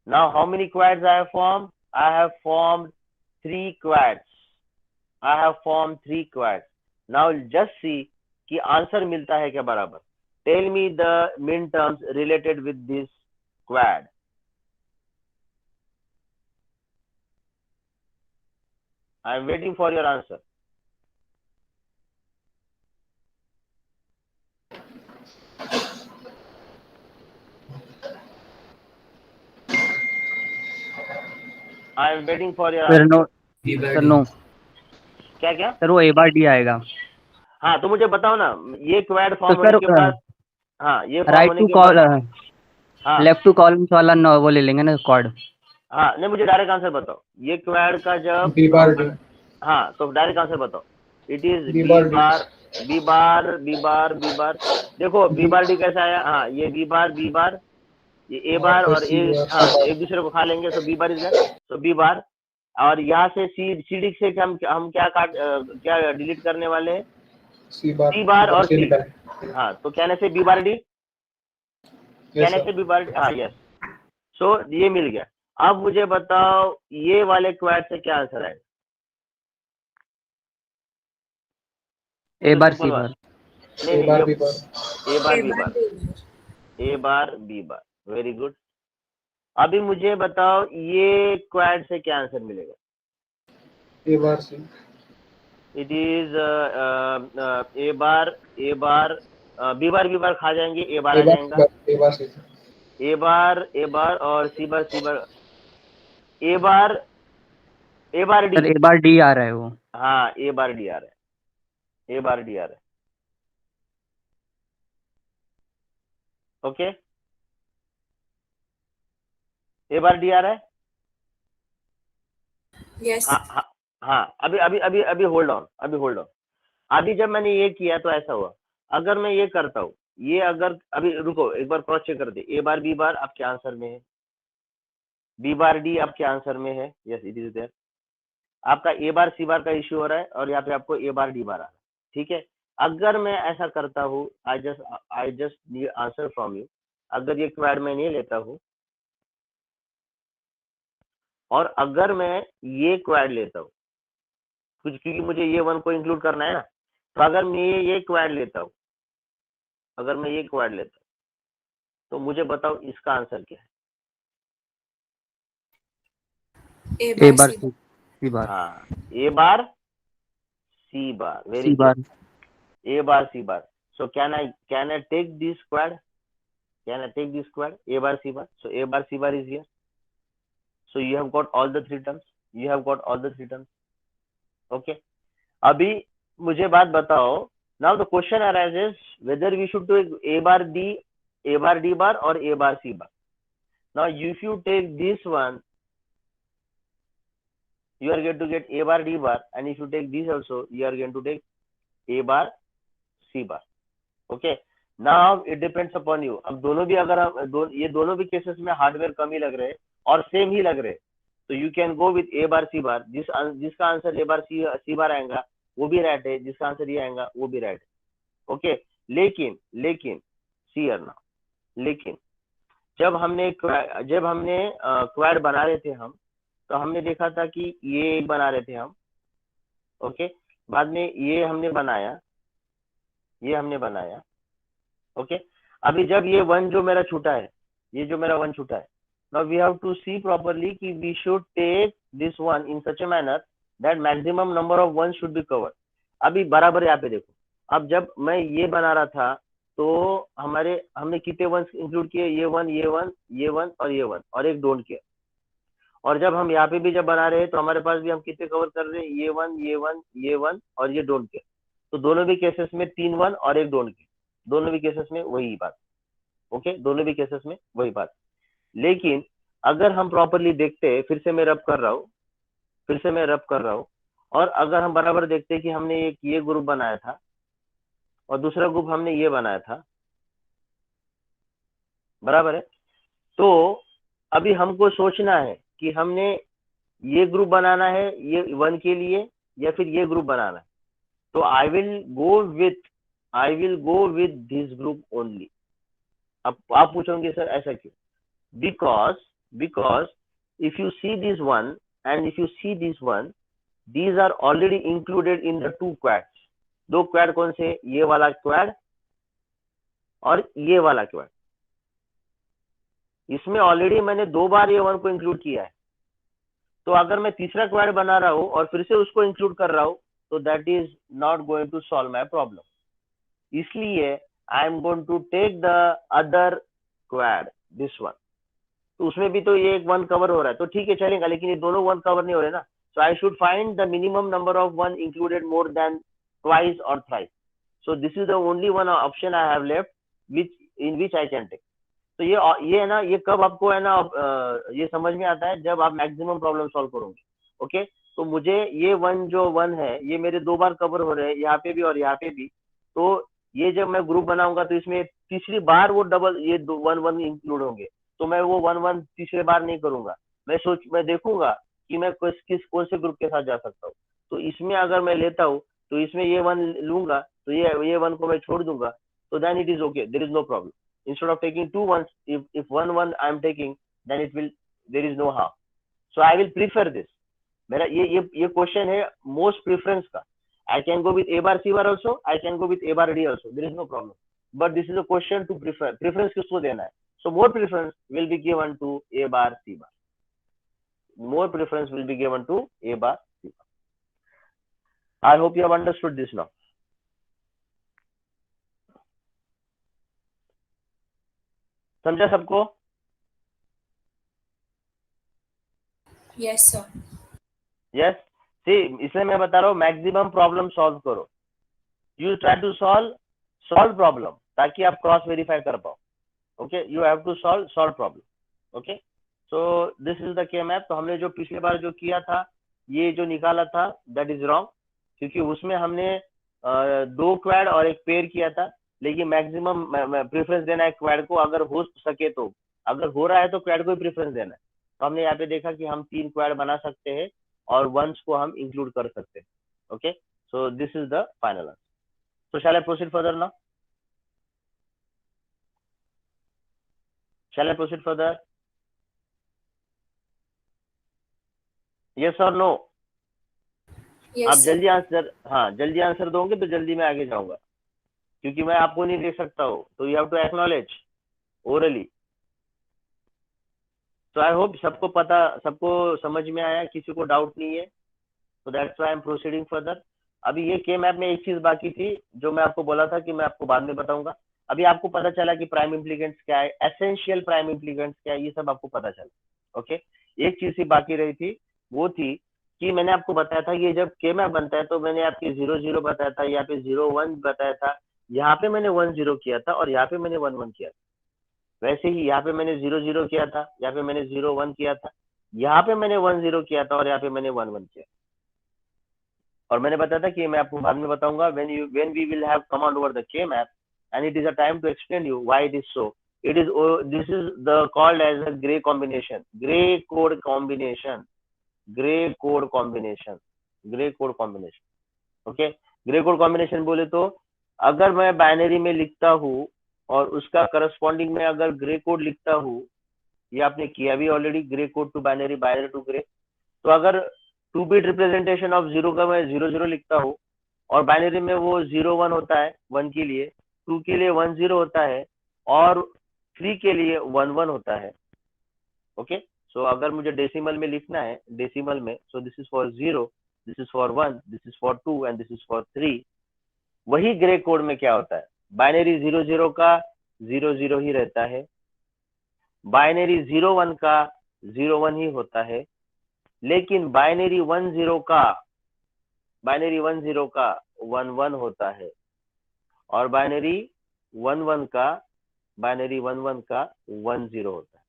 S1: now how many quads I have formed? I have formed 3 quads, now just see कि answer मिलता है क्या बराबर। Tell me the min terms related with this quad। I am waiting for your answer। I am waiting for your
S6: sir
S1: answer।
S6: No, sir no
S1: क्या
S6: sir वो A bar D आएगा।
S1: हाँ तो मुझे बताओ ना, ये क्वाड
S6: तो
S1: फॉर्म होने
S6: सर
S1: के बाद, हाँ ये फॉर्म
S6: राइट
S1: होने
S6: टू
S1: के
S6: कॉल,
S1: बाद, हाँ
S6: लेफ्ट टू कॉलम्स वाला नो वो ले लेंगे ना कॉर्ड।
S1: हाँ नहीं मुझे डायरेक्ट आंसर बताओ, ये क्वाड का जब
S2: B bar D।
S1: हाँ तो डायरेक्ट आंसर बताओ। It is
S2: B
S1: B
S2: bar D।
S1: Bar B bar B bar B bar, देखो बी बार डी कैसा आया, हाँ ये बी बार, ये ए बार और ए, हाँ एक दूसरे को खा लेंगे, तो बी बार इज तो बी बार, और यहाँ से सी डी से हम क्या डिलीट करने वाले हैं,
S2: C bar।
S1: सी बार और सी,
S2: निकालें।
S1: हाँ तो कहने से बी बार डी, कहने से बी बार डी, हाँ यस, सो ये मिल गया। अब मुझे बताओ ये वाले क्वाड से क्या आंसर आएगा।
S6: ए बार सी बार,
S1: नहीं
S2: A bar B
S1: नहीं,
S2: bar।
S1: ए बार बी बार, वेरी गुड। अभी मुझे बताओ ये क्वाड से क्या आंसर मिलेगा।
S2: A bar C।
S1: It is A bar B bar खा जाएंगे, ए बार आ जाएगा,
S2: A bar C।
S1: ए बार और सी bar A bar D,
S6: sir A bar D आ रहा है वो।
S1: हाँ ए बार डी आ रहा है, ओके ए बार डी आ रहा है।
S4: यस
S1: हाँ अभी होल्ड ऑन, अभी जब मैंने ये किया तो ऐसा हुआ, अगर मैं ये करता हूँ, ये अगर अभी रुको एक बार क्रॉस चेक कर दे, ए बार बी बार आपके आंसर में है, बी बार डी आपके आंसर में है, यस इट इज देयर, आपका ए बार सी बार का इश्यू हो रहा है और यहाँ पे आपको ए बार डी बार आ रहा है, ठीक है। अगर मैं ऐसा करता हूँ, I just need answer from you, अगर ये क्वेड मैं नहीं लेता हूँ और अगर मैं ये क्वेड लेता हूँ, कुछ क्योंकि मुझे ये वन को इंक्लूड करना है ना, तो अगर मैं ये क्वेड लेता हूँ, अगर मैं ये क्वेड लेता हूँ, तो मुझे बताओ इसका आंसर क्या है।
S6: ए बार सी बार
S1: हाँ, A bar C bar, very
S6: C bar
S1: A bar C bar. So can I take this quad? Can I take this quad? A bar C bar. So A bar C bar is here. So you have got all the three terms. You have got all the three terms. Okay. अभी मुझे बात बताओ. Now the question arises whether we should take A bar D bar or A bar C bar. Now if you take this one, you are going to get A bar D bar, and if you take this also, you are going to take A bar C bar. Okay. Now it depends upon you. अब दोनों भी अगर ये दोनों भी cases में hardware कम ही लग रहे हैं और सेम ही लग रहे हैं, तो you can go with A bar C बार. जिसका आंसर ए बार सी बार आएगा वो भी राइट है, जिसका आंसर ये आएगा वो भी राइट है. ओके. लेकिन सी ना, लेकिन जब हमने क्वेड बना रहे थे हम, तो हमने देखा था कि ये बना रहे थे हम. ओके. बाद में ये हमने बनाया. ओके. अभी जब ये वन जो मेरा छूटा है, ये जो मेरा वन छूटा है, now we have to see properly कि we should take this one in such a manner that maximum number of one should be covered. अभी बराबर यहाँ पे देखो, अब जब मैं ये बना रहा था तो हमने कितने वन इंक्लूड किए, ये वन और एक डोंट केयर. और जब हम यहाँ पे भी जब बना रहे हैं तो हमारे पास भी हम कितने कवर कर रहे हैं, ये वन और ये डोंट केयर. तो दोनों भी केसेस में 3 वन और एक डोंट केयर, दोनों भी केसेस में वही बात. ओके. दोनों भी केसेस में वही बात. लेकिन अगर हम प्रॉपरली देखते हैं, फिर से मैं रब कर रहा हूँ, और अगर हम बराबर देखते हैं कि हमने एक ये ग्रुप बनाया था और दूसरा ग्रुप हमने ये बनाया था, बराबर है. तो अभी हमको सोचना है कि हमने ये ग्रुप बनाना है ये वन के लिए या फिर ये ग्रुप बनाना है. तो I will go with this group only. अब आप पूछोगे सर ऐसा क्यों? Because if you see this one and if you see this one, these are already included in the two quads. दो क्वैड कौन से? ये वाला क्वैड और ये वाला क्वैड. इसमें ऑलरेडी मैंने 2 बार ये वन को इंक्लूड किया है. तो अगर मैं तीसरा क्वैड बना रहा हूं और फिर से उसको इंक्लूड कर रहा हूं, तो that is not going to solve my problem. इसलिए I am going to take the other quad, this one. तो उसमें भी तो ये एक वन कवर हो रहा है, तो ठीक है चलेगा, लेकिन ये दोनों वन कवर नहीं हो रहे ना. So I should find the minimum number of one included more than twice or thrice. So this is the only one option I have left in which I can take. तो ये है ना, ये कब आपको है ना ये समझ में आता है जब आप मैक्सिमम प्रॉब्लम सॉल्व करोगे. ओके. तो मुझे ये वन है ये मेरे 2 बार कवर हो रहे हैं, यहाँ पे भी और यहाँ पे भी. तो ये जब मैं ग्रुप बनाऊंगा तो इसमें तीसरी बार वो डबल ये वन इंक्लूड होंगे. तो मैं वो वन तीसरे बार नहीं करूंगा. मैं देखूंगा कि मैं कौन से ग्रुप के साथ जा सकता हूँ. तो इसमें अगर मैं लेता हूँ तो इसमें ये वन लूंगा, तो ये वन को मैं छोड़ दूंगा. तो then it is okay, there is no problem. Instead of taking 2 once, if one I am taking, then there is no harm. So I will prefer this. मेरा ये क्वेश्चन है मोस्ट प्रेफरेंस का. I can go with A bar C bar also, I can go with A bar D also, there is no problem. But this is a question to prefer. Preference किसको देना है? So more preference will be given to A bar C bar. More preference will be given to A bar C bar. I hope you have understood this now. समझा सबको?
S4: Yes, sir.
S1: Yes. See, इसलिए मैं बता रहा हूँ maximum problem solve करो. You try to solve problem ताकि आप क्रॉस वेरीफाई कर पाओ. Okay. You have to solve problem. Okay. So this is the K map. तो हमने जो पिछले बार जो किया था, ये जो निकाला था, that is wrong, क्योंकि उसमें हमने 2 क्वैड और एक पेयर किया था. लेकिन मैक्सिमम प्रेफरेंस देना है क्वैड को, अगर हो सके तो. अगर हो रहा है तो क्वैड को ही प्रेफरेंस देना है. तो हमने यहाँ पे देखा कि हम 3 क्वैड बना सकते हैं और वंस को हम इंक्लूड कर सकते हैं. Okay, so this is the final answer. So shall I proceed further now? Shall I proceed further? Yes or no?
S4: Yes,
S1: आप
S4: sir.
S1: जल्दी आंसर, हाँ जल्दी आंसर दोगे तो जल्दी मैं आगे जाऊंगा, क्योंकि मैं आपको नहीं दे सकता हूँ, तो you have to acknowledge orally. तो आई होप सबको पता, सबको समझ में आया, किसी को डाउट नहीं है. तो that's why I am proceeding further. अभी ये के मैप में एक चीज बाकी थी जो मैं आपको बोला था कि मैं आपको बाद में बताऊंगा. अभी आपको पता चला कि प्राइम इम्प्लीकेंट्स क्या है, एसेंशियल प्राइम इम्प्लीकेंट्स क्या है, ये सब आपको पता चला. ओके, एक चीज ही बाकी रही थी, वो थी कि मैंने आपको बताया था ये जब के मैप बनता है तो मैंने आपके 0 0 बताया था, यहाँ पे 0 1 बताया था, यहाँ पे मैंने 1 0 किया था और यहाँ पे मैंने 1 1 किया था. वैसे ही यहाँ पे मैंने 0 0 किया था, यहाँ पे मैंने 0 1 किया था, यहाँ पे मैंने 1 0 किया था और यहाँ पे मैंने 1 1 किया. और मैंने बताया था कि मैं आपको बाद में बताऊंगा when we will have command over the K map, and it is a time to explain you why it is so. It is this is the called as a gray combination, gray code combination, gray code combination, gray code combination. Okay, grey code combination बोले तो अगर मैं binary में लिखता हूँ और उसका corresponding में अगर ग्रे कोड लिखता हूँ, ये आपने किया भी already, Gray code to binary, binary to Gray. तो अगर 2 बिट रिप्रेजेंटेशन ऑफ 0 का मैं 0 0 लिखता हूँ और बाइनरी में वो 0 1 होता है 1 के लिए, 2 के लिए 1 0 होता है और 3 के लिए 1 1 होता है. ओके, सो अगर मुझे डेसिमल में लिखना है, डेसिमल में, so this is for 0, this is for 1, this is for 2 and this is for 3. वही ग्रे कोड में क्या होता है, बाइनरी 0 0 का 0 0 ही रहता है, बाइनरी 0 1 का 0 1 ही होता है, लेकिन बाइनरी 1 0 का 1 1 होता है और बाइनरी 1 1 का 1 0 होता है.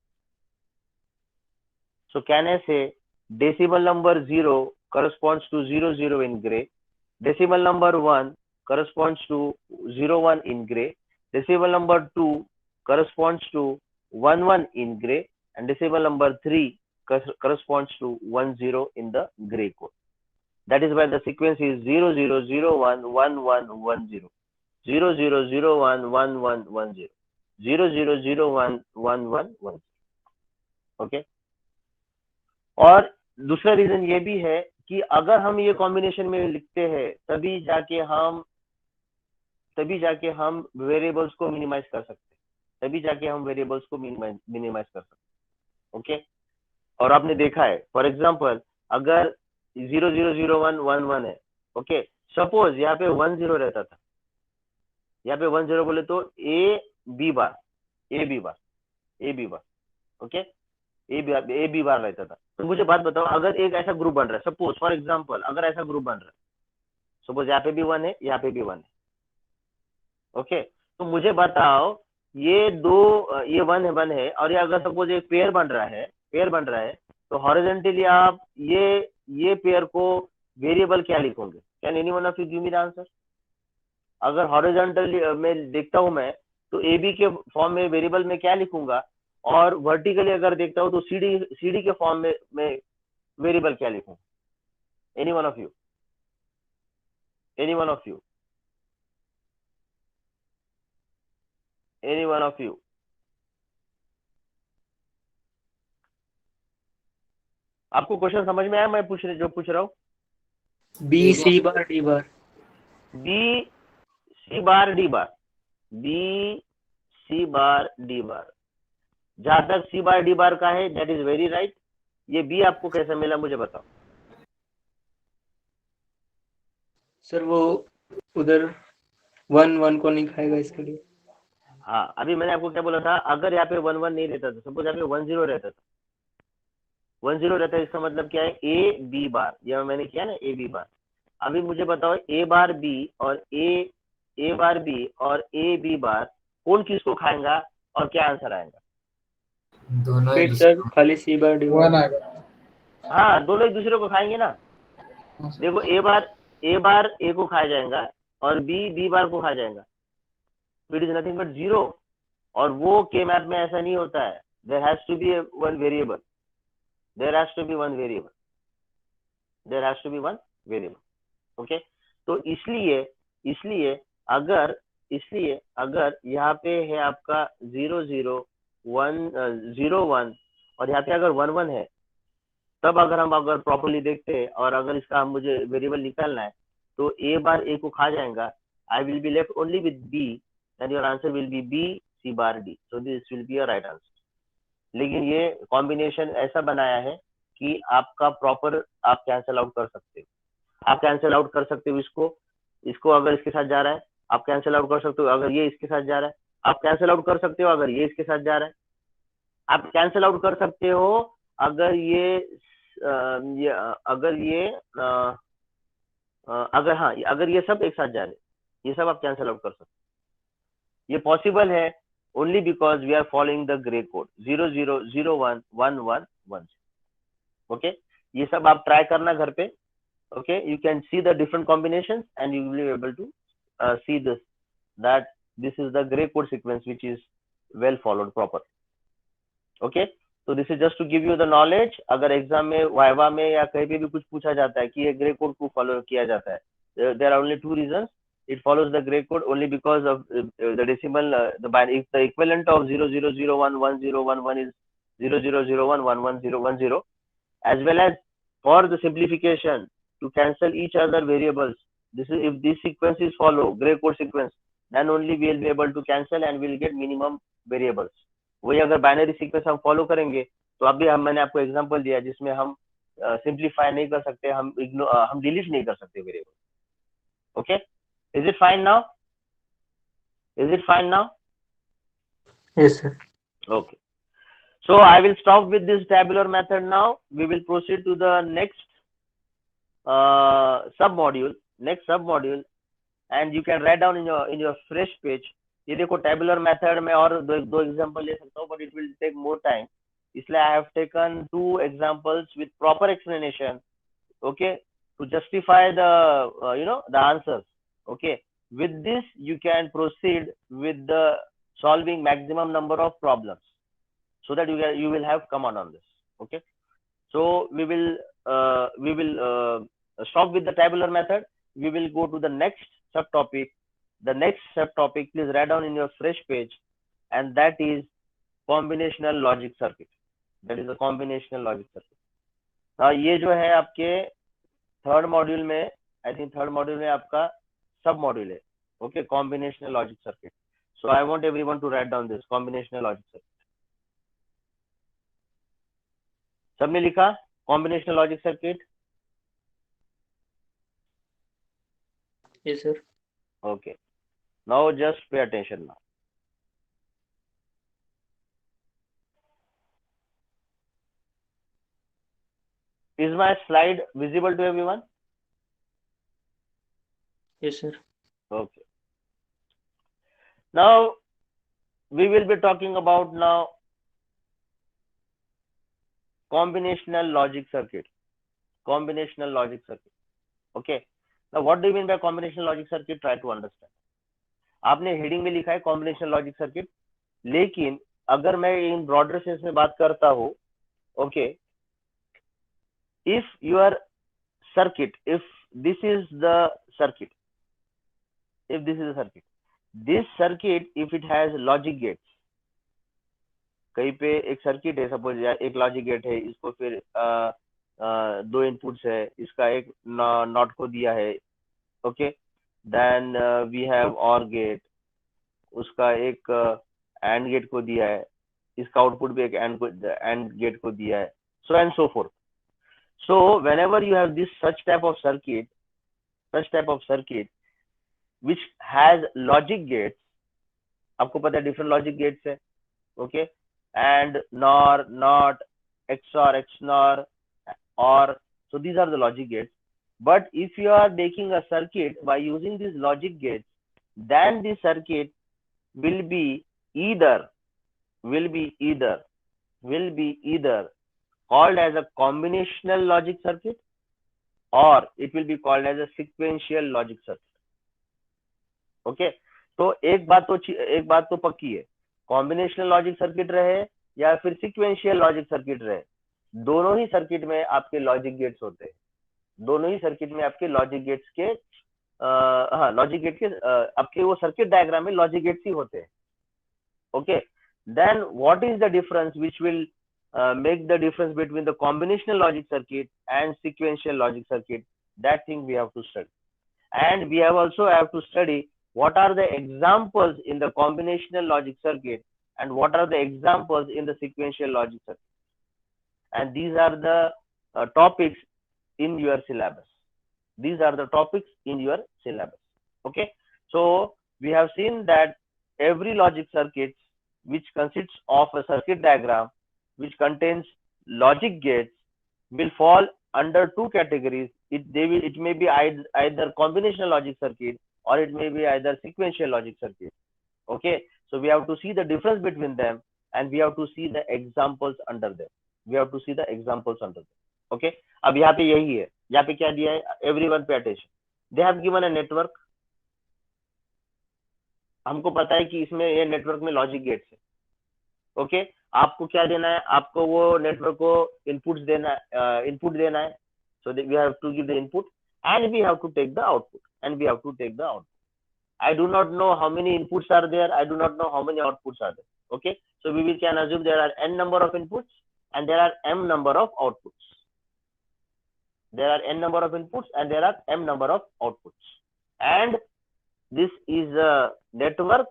S1: So can I say decimal number 0 corresponds to 0 0 in gray, decimal number 1 corresponds to 0 1 in gray, decimal number 2 corresponds to 1 1 in gray, and decimal number 3 corresponds to 1 0 in the gray code. That is why the sequence is 0 0 0 1 1 1 1 0, 0 0 0 1 1 1 1 0, 0 0 0 1 1 1 1. Okay, और दूसरा reason ये भी है कि अगर हम ये combination में लिखते हैं तभी जाके हम वेरिएबल्स को मिनिमाइज कर सकते हैं, ओके. और आपने देखा है, फॉर एग्जांपल अगर 0 0 0 1 1 1 है, ओके, सपोज यहाँ पे 1 0 रहता था, यहाँ पे 1 0 बोले तो A B bar, okay, A B bar रहता था. तो मुझे बात बताओ, अगर एक ऐसा ग्रुप बन रहा है, सपोज फॉर एग्जांपल अगर ऐसा ग्रुप बन रहा है, सपोज यहाँ पे भी 1 है, यहाँ पे भी 1 है, ओके, तो मुझे बताओ ये 1 है और ये अगर सपोज एक पेयर बन रहा है, तो हॉरिजॉन्टली आप ये पेयर को वेरिएबल क्या लिखोगे? Can anyone of you give me the answer? अगर हॉरिजॉन्टली में देखता हूं मैं तो ए बी के फॉर्म में वेरिएबल में क्या लिखूंगा, और वर्टिकली अगर देखता हूं तो सीडी के फॉर्म में वेरिएबल क्या लिखूं? एनी वन ऑफ यू आपको क्वेश्चन समझ में आया मैं पूछ रहा हूँ?
S5: बी सी बार डी बार,
S1: बी सी बार डी बार. जहां तक सी बार डी बार का है, दैट इज वेरी राइट. ये बी आपको कैसे मिला मुझे बताओ.
S5: सर वो उधर 1 1 को नहीं खाएगा इसके लिए.
S1: हाँ, अभी मैंने आपको क्या बोला था, अगर यहाँ पे 1 1 नहीं रहता था, सपोज यहाँ पे 1 0 रहता था, 1 0 रहता है, इसका मतलब क्या है, ए बी बार, ये मैंने किया ना, ए बी बार. अभी मुझे बताओ ए बार बी और ए बी बार कौन किसको खाएगा और क्या आंसर आएगा?
S3: दोनों
S5: फिर सर खाली सी बार डी
S2: वन
S5: बार.
S2: आएगा.
S1: हाँ, दोनों एक दूसरे को खाएंगे ना. देखो ए बार ए को खाया जाएगा और बी बार को खाया जाएगा. It is nothing but 0. और वो के मैप में ऐसा नहीं होता है. There has to be one variable. There has to be one variable. Okay, तो इसलिए अगर यहाँ पे है आपका 0 0 1 0 1 और यहाँ पे अगर 1 1 है, तब अगर प्रॉपर्ली देखते हैं और अगर इसका मुझे वेरिएबल निकालना है तो a बार a को खा जाएगा, I will be left only with b and your answer will be b c bar d, so this will be your right answer. लेकिन ये कॉम्बिनेशन ऐसा बनाया है कि आपका प्रॉपर आप कैंसिल आउट कर सकते हो, आप कैंसिल आउट कर सकते हो इसको अगर इसके साथ जा रहा है आप कैंसिल आउट कर सकते हो, अगर ये इसके साथ जा रहा है आप कैंसिल आउट कर सकते हो, अगर ये इसके साथ जा रहा है आप कैंसिल आउट कर सकते हो, अगर ये अगर ये सब एक साथ जा रहे हैं, ये सब आप कैंसिल आउट कर सकते हो। ये पॉसिबल है only because we are following the Gray code 0 0 0 1 1 1 1। Okay, ये सब आप ट्राई करना घर पे। okay, you can see the different combinations and you will be able to see that this is the gray code sequence which is well followed proper। okay, so this is just to give you the knowledge। अगर exam में viva में या कहीं पे भी कुछ पूछा जाता है कि ये ग्रे कोड को फॉलो किया जाता है, there are only two reasons it follows the gray code, only because of the decimal if the equivalent of 0 0 0 1 1 0 1 1 is 0 0 0 1 1 1 0 1 0, as well as for the simplification to cancel each other variables, this is if this sequence is follow gray code sequence, then only we will be able to cancel and we will get minimum variables। वही अगर binary sequence हम follow करेंगे तो अभी मैंने आपको example दिया जिसमें हम सिंप्लीफाई नहीं कर सकते, हम डिलीट नहीं कर सकते variable. Okay, is it fine now? Is it fine now?
S6: Yes, sir.
S1: Okay, so I will stop with this tabular method now। We will proceed to the next submodule and you can write down in your fresh page। ये देखो tabular method में और दो example ले सकता हूँ, but it will take more time, इसलिए I have taken 2 examples with proper explanation, okay, to justify the the answers। okay, with this you can proceed with the solving maximum number of problems so that you will have command on this। okay, so we will stop with the tabular method। we will go to the next subtopic। the next subtopic, please write down in your fresh page, and that is combinational logic circuit। that is a combinational logic circuit। now ये जो है आपके third module में, I think third module में आपका सब module है। Okay, combinational logic circuit. So I want everyone to write down this combinational logic circuit. सबने लिखा combinational logic circuit?
S5: Yes, sir.
S1: Okay, now just pay attention now। is my slide visible to everyone?
S5: Yes, sir.
S1: okay, now we will be talking about now combinational logic circuit। combinational logic circuit। okay, now what do you mean by combinational logic circuit? try to understand। आपने heading में लिखा है combinational logic circuit, लेकिन अगर मैं in broader sense में बात करता हूं, okay, if your circuit, if this is the circuit, this circuit if it has logic gates, कहीं पे एक सर्किट है, सपोज एक लॉजिक गेट है, इसको फिर 2 इनपुट्स है, इसका एक नॉट को दिया है, ओके, देन वी हैव और गेट, उसका एक एंड गेट को दिया है, इसका आउटपुट भी एक एंड गेट को दिया है, so and so forth। so whenever you have this such type of circuit which has logic gates, आपको पता है डिफरेंट लॉजिक गेट्स है, okay, and nor, not, XOR, XNOR, or, so these are the logic gates। but if you are making a circuit by using these logic gates, then the circuit will be either called as a combinational logic circuit or it will be called as a sequential logic circuit। okay, तो एक बात तो पक्की है, combinational logic circuit रहे या फिर sequential logic circuit रहे, दोनों ही सर्किट में आपके लॉजिक गेट्स होते हैं। दोनों ही सर्किट में आपके लॉजिक गेट्स के हाँ लॉजिक गेट के आपके वो सर्किट डायग्राम में लॉजिक गेट्स ही होते हैं. Okay, then what is the difference which will make the difference between the combinational logic circuit and sequential logic circuit? That thing we have to study, and we have also have to study what are the examples in the combinational logic circuit and what are the examples in the sequential logic circuit, and these are the topics in your syllabus. These are the topics in your syllabus. Okay, so we have seen that every logic circuit which consists of a circuit diagram which contains logic gates will fall under two categories. It may be either combinational logic circuit or it may be either sequential logic circuit. Okay, so we have to see the difference between them and we have to see the examples under them. We have to see the examples under them. Okay, अब यहाँ पे यही है, यहाँ पे क्या दिया है, everyone pay attention. They have given a network. हमको पता है कि इसमें ये नेटवर्क में लॉजिक गेट्स है. ओके, आपको क्या देना है, आपको वो नेटवर्क को इनपुट देना है. So we have to give the input and we have to take the output. I do not know how many inputs are there. I do not know how many outputs are there. Okay, so we can assume there are n number of inputs and there are m number of outputs. There are n number of inputs and there are m number of outputs. And this is a network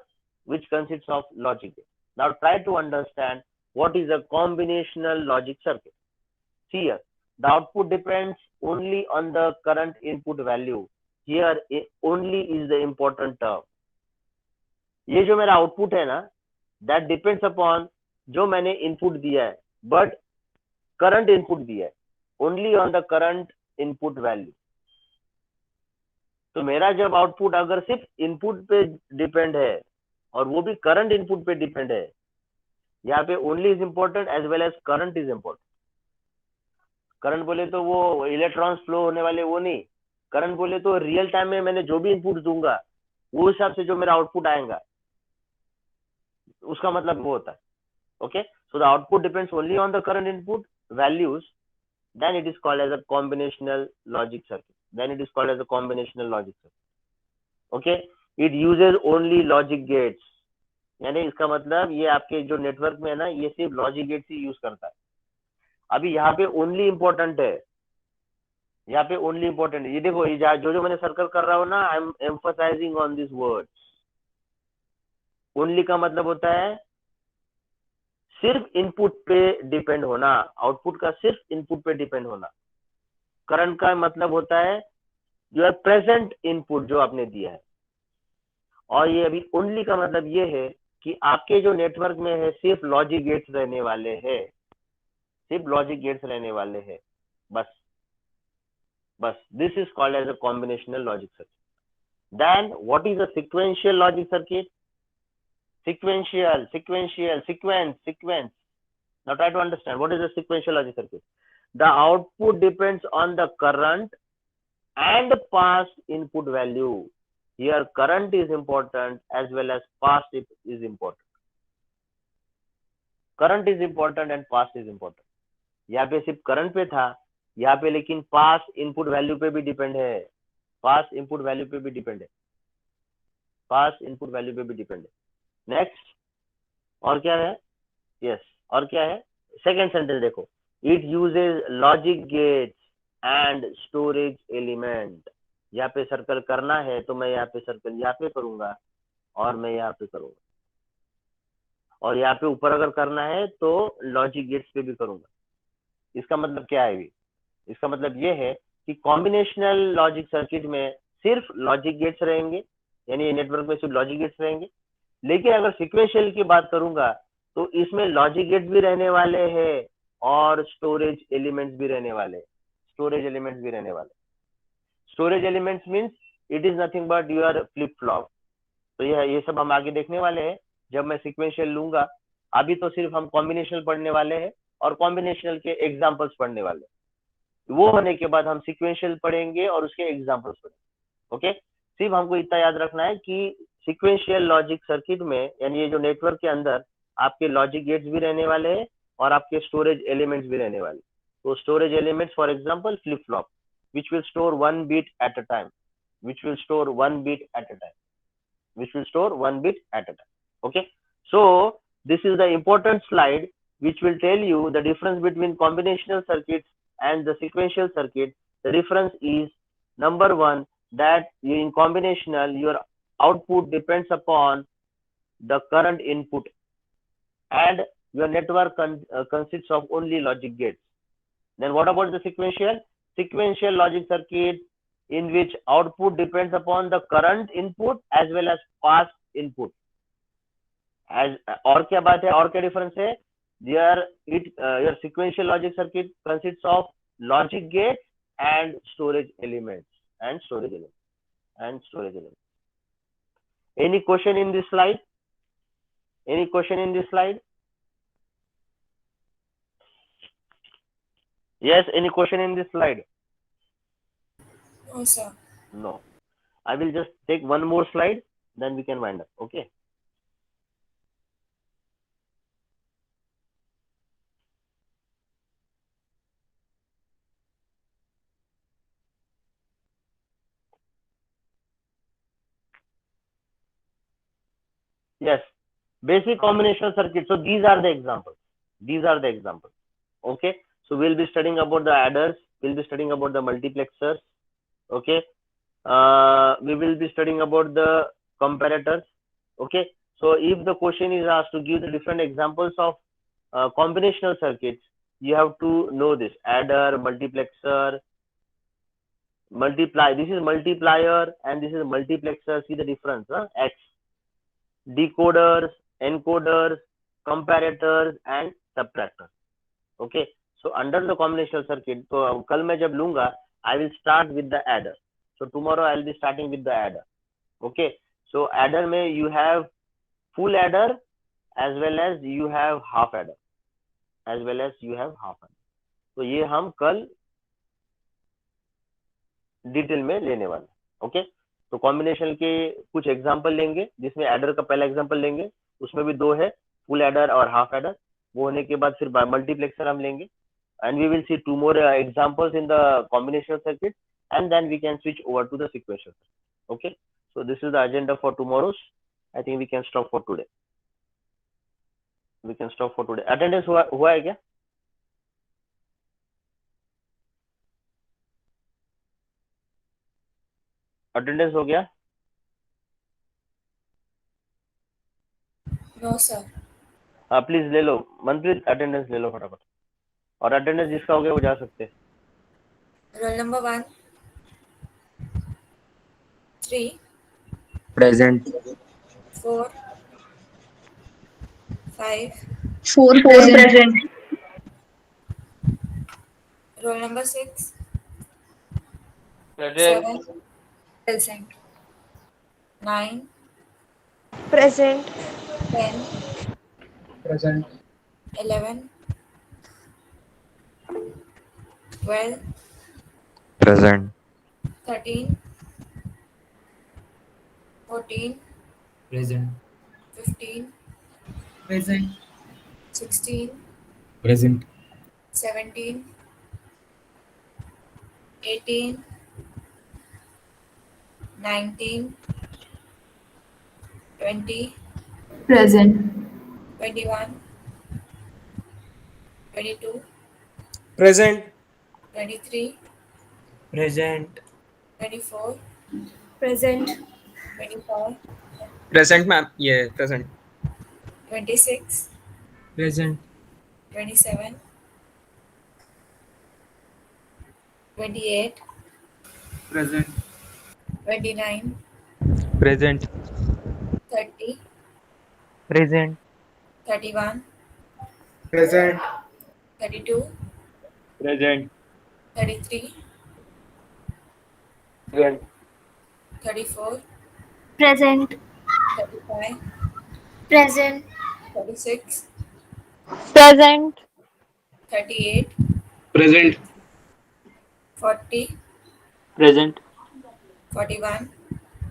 S1: which consists of logic gates. Now try to understand what is a combinational logic circuit. See here, the output depends only on the current input value. Here only is the important term. ये जो मेरा output है ना, that depends upon जो मैंने input दिया है, but current input दिया है, only on the current input value. तो मेरा जब आउटपुट अगर सिर्फ इनपुट पे डिपेंड है और वो भी करंट इनपुट पे डिपेंड है, यहाँ पे only is important as well as current is important. Current बोले तो वो इलेक्ट्रॉन्स फ्लो होने वाले वो नहीं, करंट बोले तो रियल टाइम में मैंने जो भी इनपुट दूंगा वो हिसाब से जो मेरा आउटपुट आएगा, उसका मतलब वो होता है. Okay, so the output depends only on the current input values, then it is called as a combinational logic circuit. Okay, it uses only logic gates. यानी इसका मतलब ये आपके जो नेटवर्क में है ना, ये सिर्फ लॉजिक गेट्स ही यूज करता है. अभी यहाँ पे ओनली इंपॉर्टेंट है, ये देखो, ये जो मैंने सर्कल कर रहा हूँ ना, I am emphasising on this words. Only का मतलब होता है सिर्फ इनपुट पे डिपेंड होना, आउटपुट का सिर्फ इनपुट पे डिपेंड होना. करंट का मतलब होता है योर प्रेजेंट इनपुट जो आपने दिया है. और ये अभी ओनली का मतलब ये है कि आपके जो नेटवर्क में है सिर्फ लॉजिक गेट्स रहने वाले हैं, बस. This is called as a combinational logic circuit. Then what is a sequential logic circuit? Sequence. Now try to understand what is a sequential logic circuit. The output depends on the current and past input value. Here current is important as well as past is important. Current is important and past is important. यहाँ पे सिर्फ current पे था, यहाँ पे लेकिन पास input value पे भी डिपेंड है. नेक्स्ट, और क्या है? यस, और क्या है? सेकेंड सेंटेंस देखो, it uses logic gates and storage element. यहाँ पे सर्कल करना है तो मैं यहाँ पे सर्कल यहाँ पे करूंगा और मैं यहाँ पे करूंगा, और यहाँ पे ऊपर अगर करना है तो लॉजिक गेट्स पे भी करूंगा. इसका मतलब क्या है? इसका मतलब ये है कि कॉम्बिनेशनल लॉजिक सर्किट में सिर्फ लॉजिक गेट्स रहेंगे, यानी नेटवर्क में सिर्फ लॉजिक गेट्स रहेंगे. लेकिन अगर सीक्वेंशियल की बात करूंगा तो इसमें लॉजिक गेट्स भी रहने वाले हैं और स्टोरेज एलिमेंट्स भी रहने वाले. Storage elements means it is nothing but your flip flop. तो ये सब हम आगे देखने वाले हैं जब मैं सीक्वेंशियल लूंगा. अभी तो सिर्फ हम कॉम्बिनेशनल पढ़ने वाले हैं और कॉम्बिनेशनल के एग्जाम्पल्स पढ़ने वाले हैं. वो होने के बाद हम सीक्वेंशियल पढ़ेंगे और उसके एग्जाम्पल्स पढ़ेंगे. ओके, सिर्फ हमको इतना याद रखना है कि सीक्वेंशियल लॉजिक सर्किट में, यानी ये जो नेटवर्क के अंदर आपके लॉजिक गेट्स भी रहने वाले हैं और आपके स्टोरेज एलिमेंट्स भी रहने वाले. तो storage elements for example flip flop, which will store one bit at a time, which will store one bit at a time, which will store one bit at a time. Okay, so this is the important slide which will tell you the difference between combinational circuits and the sequential circuit. The difference is, number one, that in combinational your output depends upon the current input, and your network consists of only logic gates. Then what about the sequential? Sequential logic circuit in which output depends upon the current input as well as past input. As और क्या बात है, और क्या difference है? Your sequential logic circuit consists of logic gates and storage elements and storage elements and storage elements. Any question in this slide? Any question in this slide? Yes, any question in this slide?
S4: No, sir.
S1: No. I will just take one more slide, then we can wind up. Okay. Yes, basic combinational circuit. So these are the examples. These are the examples. Okay. So we'll be studying about the adders. We'll be studying about the multiplexers. Okay. We will be studying about the comparators. Okay. So if the question is asked to give the different examples of combinational circuits, you have to know this: adder, multiplexer, multiply. This is multiplier and this is multiplexer. See the difference, huh? X. Decoders, encoders, comparators and subtractors. Okay. So under the combinational circuit, so कल मैं जब लूँगा, I will start with the adder. So tomorrow I will be starting with the adder. Okay. So adder में you have full adder as well as you have half adder, as well as you have half adder. तो ये हम कल detail में लेने वाले. Okay. तो combination के कुछ एग्जांपल लेंगे, जिसमें एडर का पहला एग्जांपल लेंगे, उसमें भी दो है, फुल एडर और हाफ एडर. वो होने के बाद फिर मल्टीप्लेक्सर हम लेंगे, and we will see two more examples in the combinational circuit, and then we can switch over to the sequential circuit. Okay, so this is the agenda for tomorrow's. I think we can stop for today. We can stop for today. Attendance हुआ है क्या? Attendance हो गया?
S4: No, sir.
S1: हाँ please ले लो, Manpreet attendance ले लो फटाफट. और अटेंडेंस जिसका हो गया वो जा सकते हैं.
S4: Roll number 1, 3,
S6: Present.
S4: 4, 5.
S7: 4 present.
S4: Roll number 6,
S1: Present.
S4: 7. Present. 9,
S7: Present.
S4: 10,
S2: Present.
S4: 11, 12,
S6: Present.
S4: 13, 14,
S3: Present.
S4: 15,
S3: Present.
S4: 16,
S3: Present.
S4: 17, 18, 19, 20,
S7: Present.
S4: 21, 22,
S8: Present.
S4: 23,
S8: Present.
S4: 24,
S7: Present.
S4: 25,
S8: Present, ma'am. Yeah, present.
S4: 26,
S8: Present.
S4: 27, 28,
S8: Present.
S4: 29,
S6: Present.
S4: 30,
S6: Present.
S4: 31,
S2: Present.
S4: 32,
S6: Present.
S4: 33,
S1: Present.
S4: 34,
S7: Present.
S4: 35,
S7: Present.
S4: 36,
S7: Present.
S4: 38,
S8: Present.
S4: 40,
S5: Present.
S4: 41,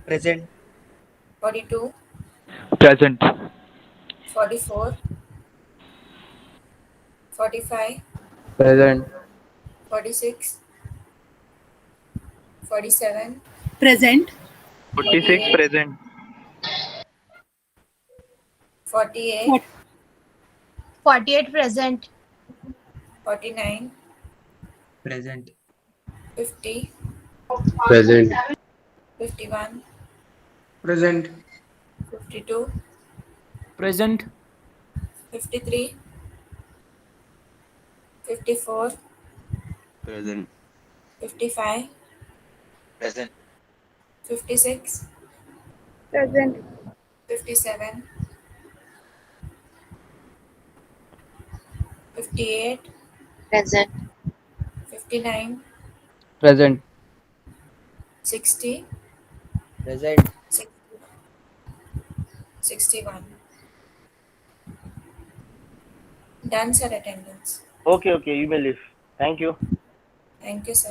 S8: Present.
S4: 42,
S6: Present.
S4: 44, 45,
S6: Present.
S4: 46, 47,
S7: Present.
S6: 46 present.
S4: 48,
S7: 48 present.
S4: 49,
S8: Present.
S4: 50,
S8: Present.
S4: 51,
S8: Present.
S4: 52,
S8: Present.
S4: 53, 54,
S8: Present.
S4: 55,
S8: Present.
S4: 56,
S7: Present.
S4: 57, 58,
S7: Present.
S4: 59,
S6: Present.
S4: 60,
S8: Present.
S4: 61. Done, sir, attendance.
S1: Okay, you may leave. Thank you.
S4: Thank you, sir.